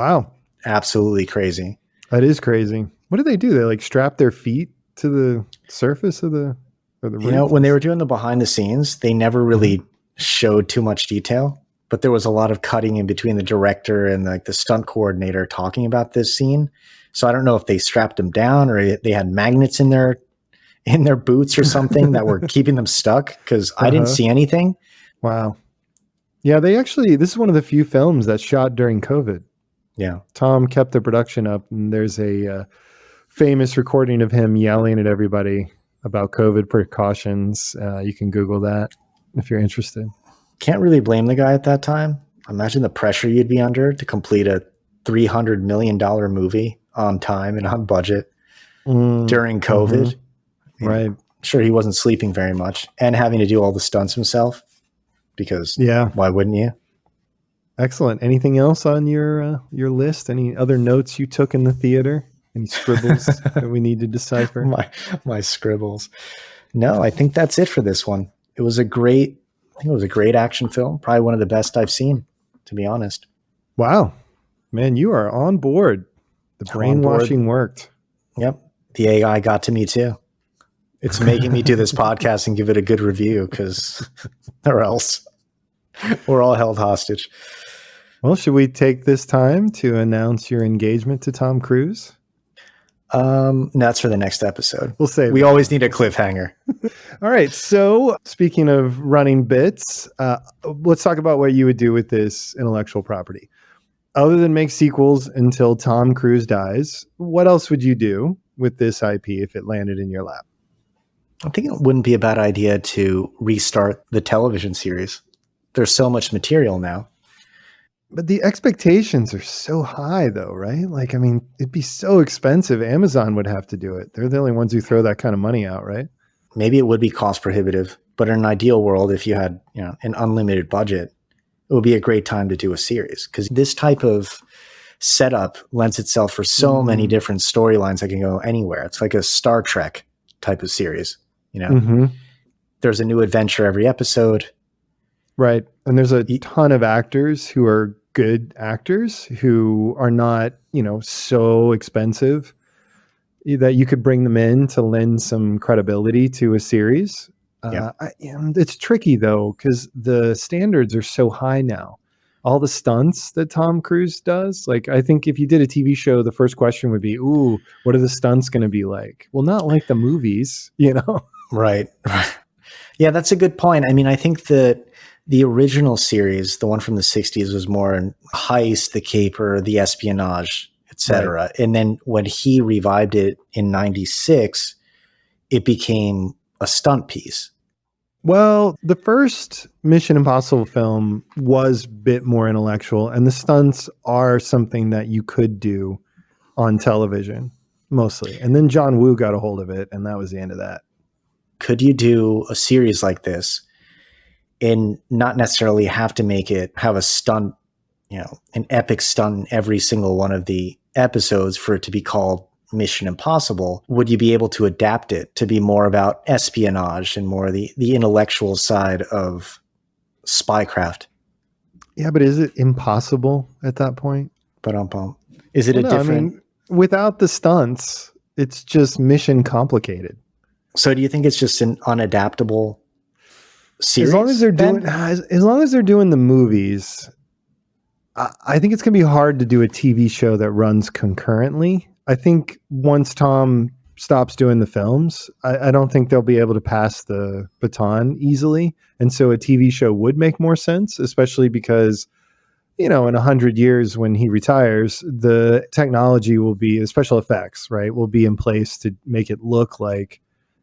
[SPEAKER 2] absolutely crazy.
[SPEAKER 1] That is crazy. What did they do? They like strap their feet to the surface of the
[SPEAKER 2] You know, when they were doing the behind the scenes, they never really showed too much detail, but there was a lot of cutting in between the director and like the stunt coordinator talking about this scene. So I don't know if they strapped them down or they had magnets in their boots or something that were keeping them stuck, because I didn't see anything.
[SPEAKER 1] Wow. Yeah, this is one of the few films that shot during COVID.
[SPEAKER 2] Yeah.
[SPEAKER 1] Tom kept the production up, and there's a famous recording of him yelling at everybody about COVID precautions. You can Google that if you're interested.
[SPEAKER 2] Can't really blame the guy at that time. Imagine the pressure you'd be under to complete a $300 million movie on time and on budget during COVID.
[SPEAKER 1] Right.
[SPEAKER 2] I'm sure he wasn't sleeping very much and having to do all the stunts himself, because why wouldn't you?
[SPEAKER 1] Excellent. Anything else on your list? Any other notes you took in the theater? Any scribbles that we need to decipher?
[SPEAKER 2] My scribbles. No, I think that's it for this one. It was a great action film. Probably one of the best I've seen, to be honest.
[SPEAKER 1] Wow. Man, you are on board. The brainwashing worked.
[SPEAKER 2] Yep. The AI got to me too. It's making me do this podcast and give it a good review, or else we're all held hostage.
[SPEAKER 1] Well, should we take this time to announce your engagement to Tom Cruise?
[SPEAKER 2] That's for the next episode.
[SPEAKER 1] We'll save
[SPEAKER 2] We
[SPEAKER 1] that.
[SPEAKER 2] always need a cliffhanger.
[SPEAKER 1] All right. So speaking of running bits, let's talk about what you would do with this intellectual property. Other than make sequels until Tom Cruise dies, what else would you do with this IP if it landed in your lap?
[SPEAKER 2] I think it wouldn't be a bad idea to restart the television series. There's so much material now.
[SPEAKER 1] But the expectations are so high, though, right? Like, I mean, it'd be so expensive. Amazon would have to do it. They're the only ones who throw that kind of money out, right?
[SPEAKER 2] Maybe it would be cost prohibitive, but in an ideal world, if you had, an unlimited budget, it would be a great time to do a series, because this type of setup lends itself for so many different storylines that can go anywhere. It's like a Star Trek type of series, There's a new adventure every episode.
[SPEAKER 1] Right. And there's a ton of actors who are good actors who are not, so expensive that you could bring them in to lend some credibility to a series. It's tricky, though, because the standards are so high now. All the stunts that Tom Cruise does, like, I think if you did a TV show, the first question would be, ooh, what are the stunts going to be like? Well, not like the movies,
[SPEAKER 2] Right. Yeah, that's a good point. I mean, I think that the original series, the one from the 60s, was more in heist, the caper, the espionage, etc. Right. And then when he revived it in 96, it became a stunt piece.
[SPEAKER 1] Well, the first Mission Impossible film was a bit more intellectual, and the stunts are something that you could do on television, mostly. And then John Woo got a hold of it, and that was the end of that.
[SPEAKER 2] Could you do a series like this and not necessarily have to make it have a stunt, an epic stunt in every single one of the episodes for it to be called Mission Impossible? Would you be able to adapt it to be more about espionage and more the intellectual side of spycraft?
[SPEAKER 1] Yeah, but is it impossible at that point?
[SPEAKER 2] Is it different?
[SPEAKER 1] I mean, without the stunts, it's just mission complicated.
[SPEAKER 2] So do you think it's just an unadaptable series?
[SPEAKER 1] As long as they're doing the movies, I think it's going to be hard to do a TV show that runs concurrently. I think once Tom stops doing the films, I don't think they'll be able to pass the baton easily. And so a TV show would make more sense, especially because, in 100 years when he retires, the technology will be, the special effects, right, will be in place to make it look like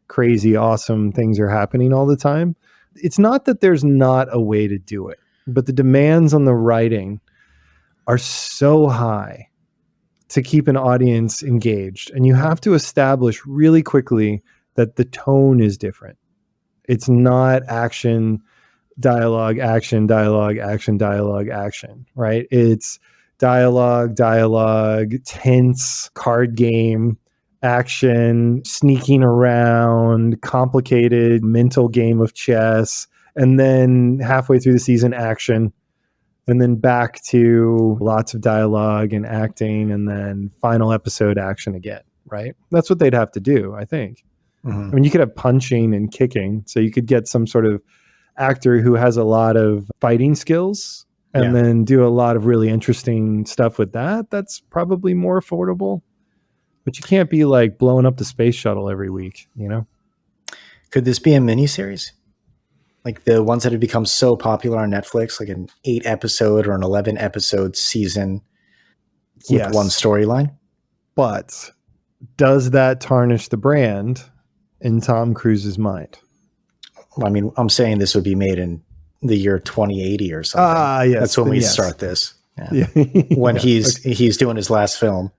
[SPEAKER 1] crazy, awesome things are happening all the time. It's not that there's not a way to do it, but the demands on the writing are so high to keep an audience engaged. And you have to establish really quickly that the tone is different. It's not action, dialogue, action, dialogue, action, dialogue, action, right? It's dialogue, tense, card game, action, sneaking around, complicated mental game of chess, and then halfway through the season, action, and then back to lots of dialogue and acting, and then final episode action again, right? That's what they'd have to do, I think. Mm-hmm. I mean, you could have punching and kicking, so you could get some sort of actor who has a lot of fighting skills and then do a lot of really interesting stuff with that. That's probably more affordable. But you can't be like blowing up the space shuttle every week,
[SPEAKER 2] Could this be a miniseries? Like the ones that have become so popular on Netflix, like an 8-episode or an 11-episode season with one storyline?
[SPEAKER 1] But does that tarnish the brand in Tom Cruise's mind?
[SPEAKER 2] Well, I mean, I'm saying this would be made in the year 2080 or something.
[SPEAKER 1] Yes.
[SPEAKER 2] That's when we start this.
[SPEAKER 1] Yeah.
[SPEAKER 2] When he's doing his last film.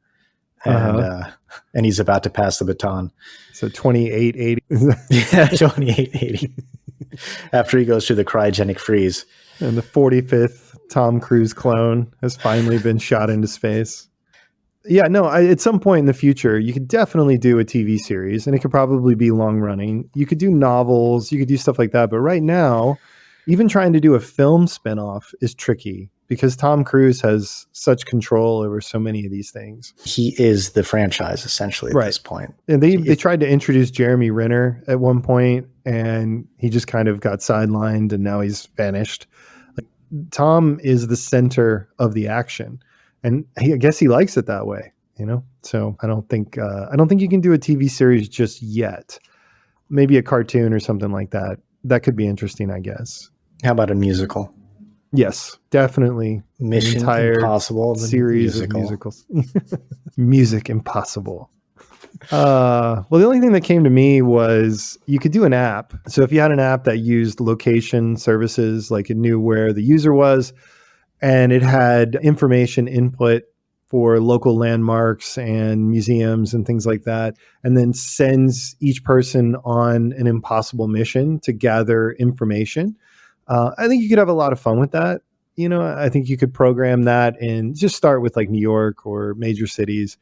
[SPEAKER 2] And he's about to pass the baton.
[SPEAKER 1] So 2880.
[SPEAKER 2] Yeah, 2880. After he goes through the cryogenic freeze.
[SPEAKER 1] And the 45th Tom Cruise clone has finally been shot into space. Yeah, no, at some point in the future, you could definitely do a TV series, and it could probably be long running. You could do novels, you could do stuff like that. But right now, even trying to do a film spinoff is tricky because Tom Cruise has such control over so many of these things.
[SPEAKER 2] He is the franchise, essentially, at this point.
[SPEAKER 1] And they tried to introduce Jeremy Renner at one point, and he just kind of got sidelined, and now he's vanished. Tom is the center of the action, and I guess he likes it that way, you know. So I don't think you can do a TV series just yet. Maybe a cartoon or something like that. That could be interesting, I guess.
[SPEAKER 2] How about a musical?
[SPEAKER 1] Yes, definitely.
[SPEAKER 2] Mission
[SPEAKER 1] An entire
[SPEAKER 2] Impossible
[SPEAKER 1] series
[SPEAKER 2] musical.
[SPEAKER 1] of musicals. Music Impossible. Well, the only thing that came to me was you could do an app. So if you had an app that used location services, like it knew where the user was, and it had information input for local landmarks and museums and things like that, and then sends each person on an impossible mission to gather information. I think you could have a lot of fun with that. You know, I think you could program that and just start with like New York or major cities.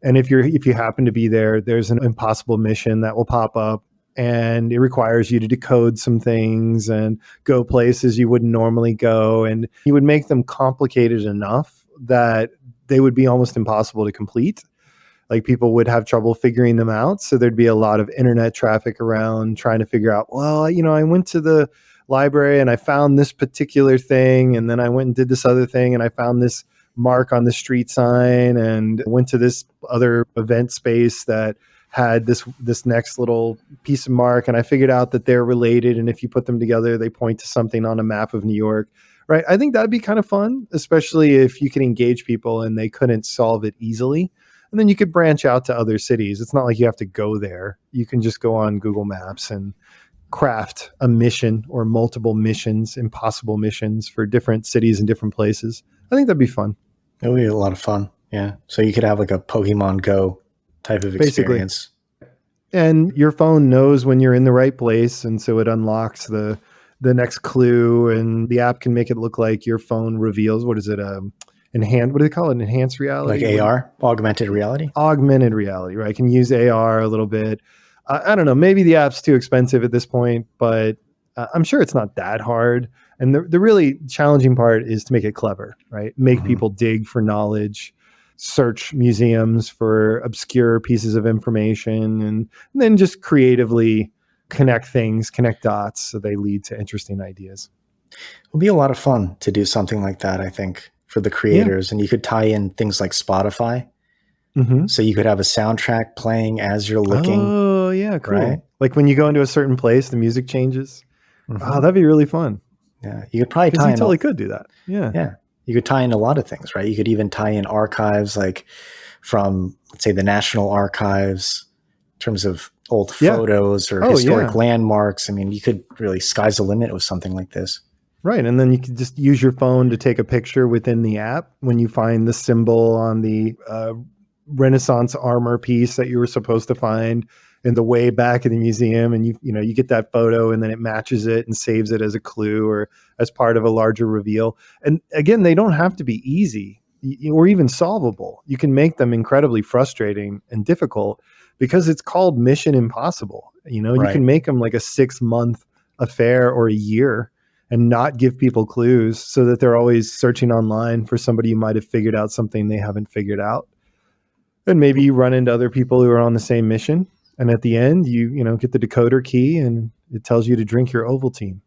[SPEAKER 1] And if you happen to be there, there's an impossible mission that will pop up, and it requires you to decode some things and go places you wouldn't normally go. And you would make them complicated enough that they would be almost impossible to complete. Like people would have trouble figuring them out. So there'd be a lot of internet traffic around trying to figure out, well, you know, I went to the library and I found this particular thing. And then I went and did this other thing and I found this mark on the street sign and went to this other event space that had this next little piece of mark. And I figured out that they're related. And if you put them together, they point to something on a map of New York. Right. I think that'd be kind of fun, especially if you can engage people and they couldn't solve it easily. And then you could branch out to other cities. It's not like you have to go there. You can just go on Google Maps and craft a mission or multiple missions, impossible missions for different cities and different places. I think that'd be fun.
[SPEAKER 2] It would be a lot of fun. Yeah. So you could have like a Pokemon Go type of experience.
[SPEAKER 1] Basically. And your phone knows when you're in the right place. And so it unlocks the next clue, and the app can make it look like your phone reveals, what is it? What do they call it? Enhanced reality?
[SPEAKER 2] Like AR, augmented reality?
[SPEAKER 1] Augmented reality, right? I can use AR a little bit. I don't know. Maybe the app's too expensive at this point, but I'm sure it's not that hard. And the really challenging part is to make it clever, right? Make people dig for knowledge, search museums for obscure pieces of information, and then just creatively connect things, connect dots so they lead to interesting ideas.
[SPEAKER 2] It would be a lot of fun to do something like that, I think, for the creators. Yeah. And you could tie in things like Spotify. So you could have a soundtrack playing as you're looking.
[SPEAKER 1] Oh, yeah, cool.
[SPEAKER 2] Right?
[SPEAKER 1] Like when you go into a certain place, the music changes. Oh, that'd be really fun.
[SPEAKER 2] Yeah, you could probably tie in.
[SPEAKER 1] You totally could do that. Yeah.
[SPEAKER 2] Yeah. You could tie in a lot of things, right? You could even tie in archives like from, let's say, the National Archives in terms of old photos or historic landmarks. I mean, you could really, sky's the limit with something like this.
[SPEAKER 1] Right. And then you could just use your phone to take a picture within the app when you find the symbol on the Renaissance armor piece that you were supposed to find in the way back of the museum. And you get that photo and then it matches it and saves it as a clue or as part of a larger reveal. And again, they don't have to be easy or even solvable. You can make them incredibly frustrating and difficult because it's called Mission Impossible. You can make them like a 6-month affair or a year and not give people clues so that they're always searching online for somebody who might have figured out something they haven't figured out. And maybe you run into other people who are on the same mission. And at the end, you get the decoder key and it tells you to drink your Ovaltine.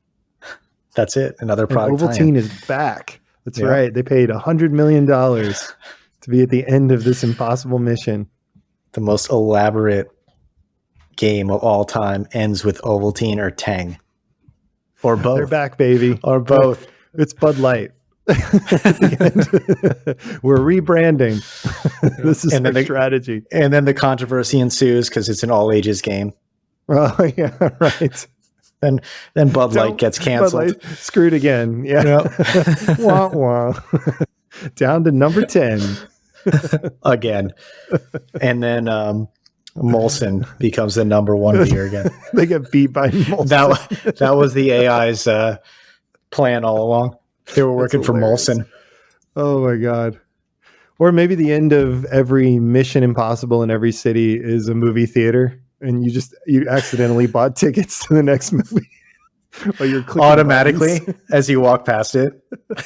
[SPEAKER 2] That's it. Another product.
[SPEAKER 1] Ovaltine is back. That's right. They paid $100 million to be at the end of this impossible mission.
[SPEAKER 2] The most elaborate game of all time ends with Ovaltine or Tang. Or both.
[SPEAKER 1] They're back, baby.
[SPEAKER 2] Or both.
[SPEAKER 1] It's Bud Light. We're rebranding. This is the strategy.
[SPEAKER 2] And then the controversy ensues because it's an all ages game.
[SPEAKER 1] Oh, yeah, right.
[SPEAKER 2] Then Bud Light gets canceled.
[SPEAKER 1] Bud Light screwed again. Yeah. Wah, wah. Down to number 10.
[SPEAKER 2] Again. And then Molson becomes the number 1 beer again.
[SPEAKER 1] They get beat by Molson.
[SPEAKER 2] That was the AI's plan all along. They were working for Molson.
[SPEAKER 1] Oh my God. Or maybe the end of every Mission Impossible in every city is a movie theater and you accidentally bought tickets to the next movie. While you're clicking
[SPEAKER 2] automatically
[SPEAKER 1] buttons.
[SPEAKER 2] As you walk past it.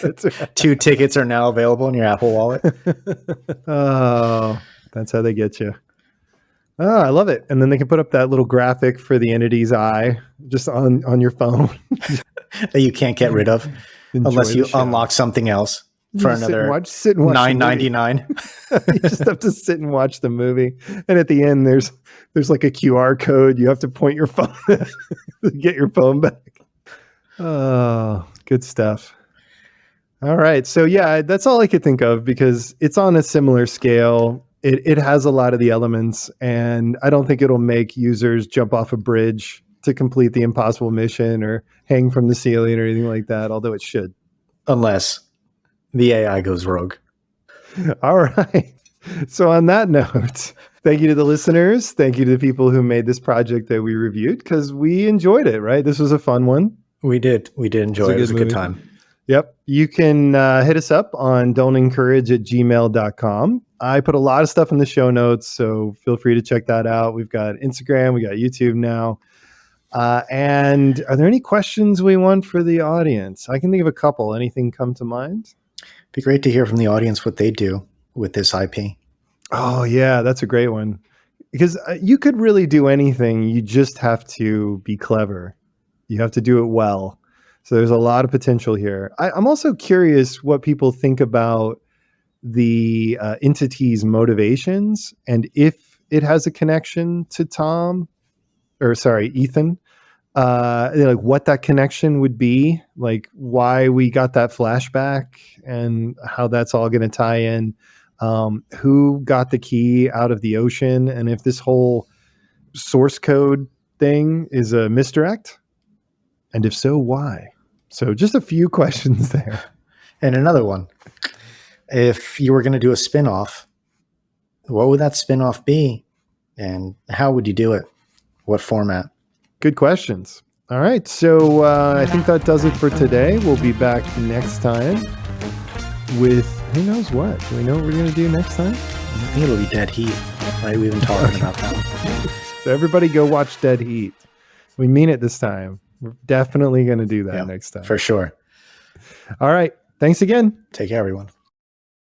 [SPEAKER 2] That's right. 2 tickets are now available in your Apple Wallet.
[SPEAKER 1] Oh, that's how they get you. Oh, I love it. And then they can put up that little graphic for the entity's eye just on your phone.
[SPEAKER 2] That you can't get rid of. Unless you unlock something else for another $9.99.
[SPEAKER 1] You just have to sit and watch the movie. And at the end, there's like a QR code. You have to point your phone to get your phone back. Oh, good stuff. All right. So yeah, that's all I could think of because it's on a similar scale. It has a lot of the elements, and I don't think it'll make users jump off a bridge to complete the impossible mission or hang from the ceiling or anything like that, although it should.
[SPEAKER 2] Unless the AI goes rogue.
[SPEAKER 1] All right. So on that note, thank you to the listeners. Thank you to the people who made this project that we reviewed because we enjoyed it, right? This was a fun one.
[SPEAKER 2] We did enjoy it. It was a good time.
[SPEAKER 1] Yep. You can hit us up on DontEncourage@gmail.com. I put a lot of stuff in the show notes, so feel free to check that out. We've got Instagram, we got YouTube now. And are there any questions we want for the audience? I can think of a couple. Anything come to mind?
[SPEAKER 2] It'd be great to hear from the audience what they do with this IP.
[SPEAKER 1] Oh, yeah, that's a great one. Because you could really do anything. You just have to be clever. You have to do it well. So there's a lot of potential here. I'm also curious what people think about the entity's motivations and if it has a connection to Ethan. Like what that connection would be, like why we got that flashback and how that's all going to tie in. Who got the key out of the ocean, and if this whole source code thing is a misdirect, and if so, why? So just a few questions there.
[SPEAKER 2] And another one. If you were going to do a spin-off, what would that spin-off be? And how would you do it? What format?
[SPEAKER 1] Good questions. All right. So I think that does it for today. We'll be back next time with who knows what. Do we know what we're going to do next time?
[SPEAKER 2] I think it'll be Dead Heat, right? We've been talking about that one.
[SPEAKER 1] So everybody go watch Dead Heat. We mean it this time. We're definitely going to do that next time.
[SPEAKER 2] For sure.
[SPEAKER 1] All right. Thanks again.
[SPEAKER 2] Take care, everyone.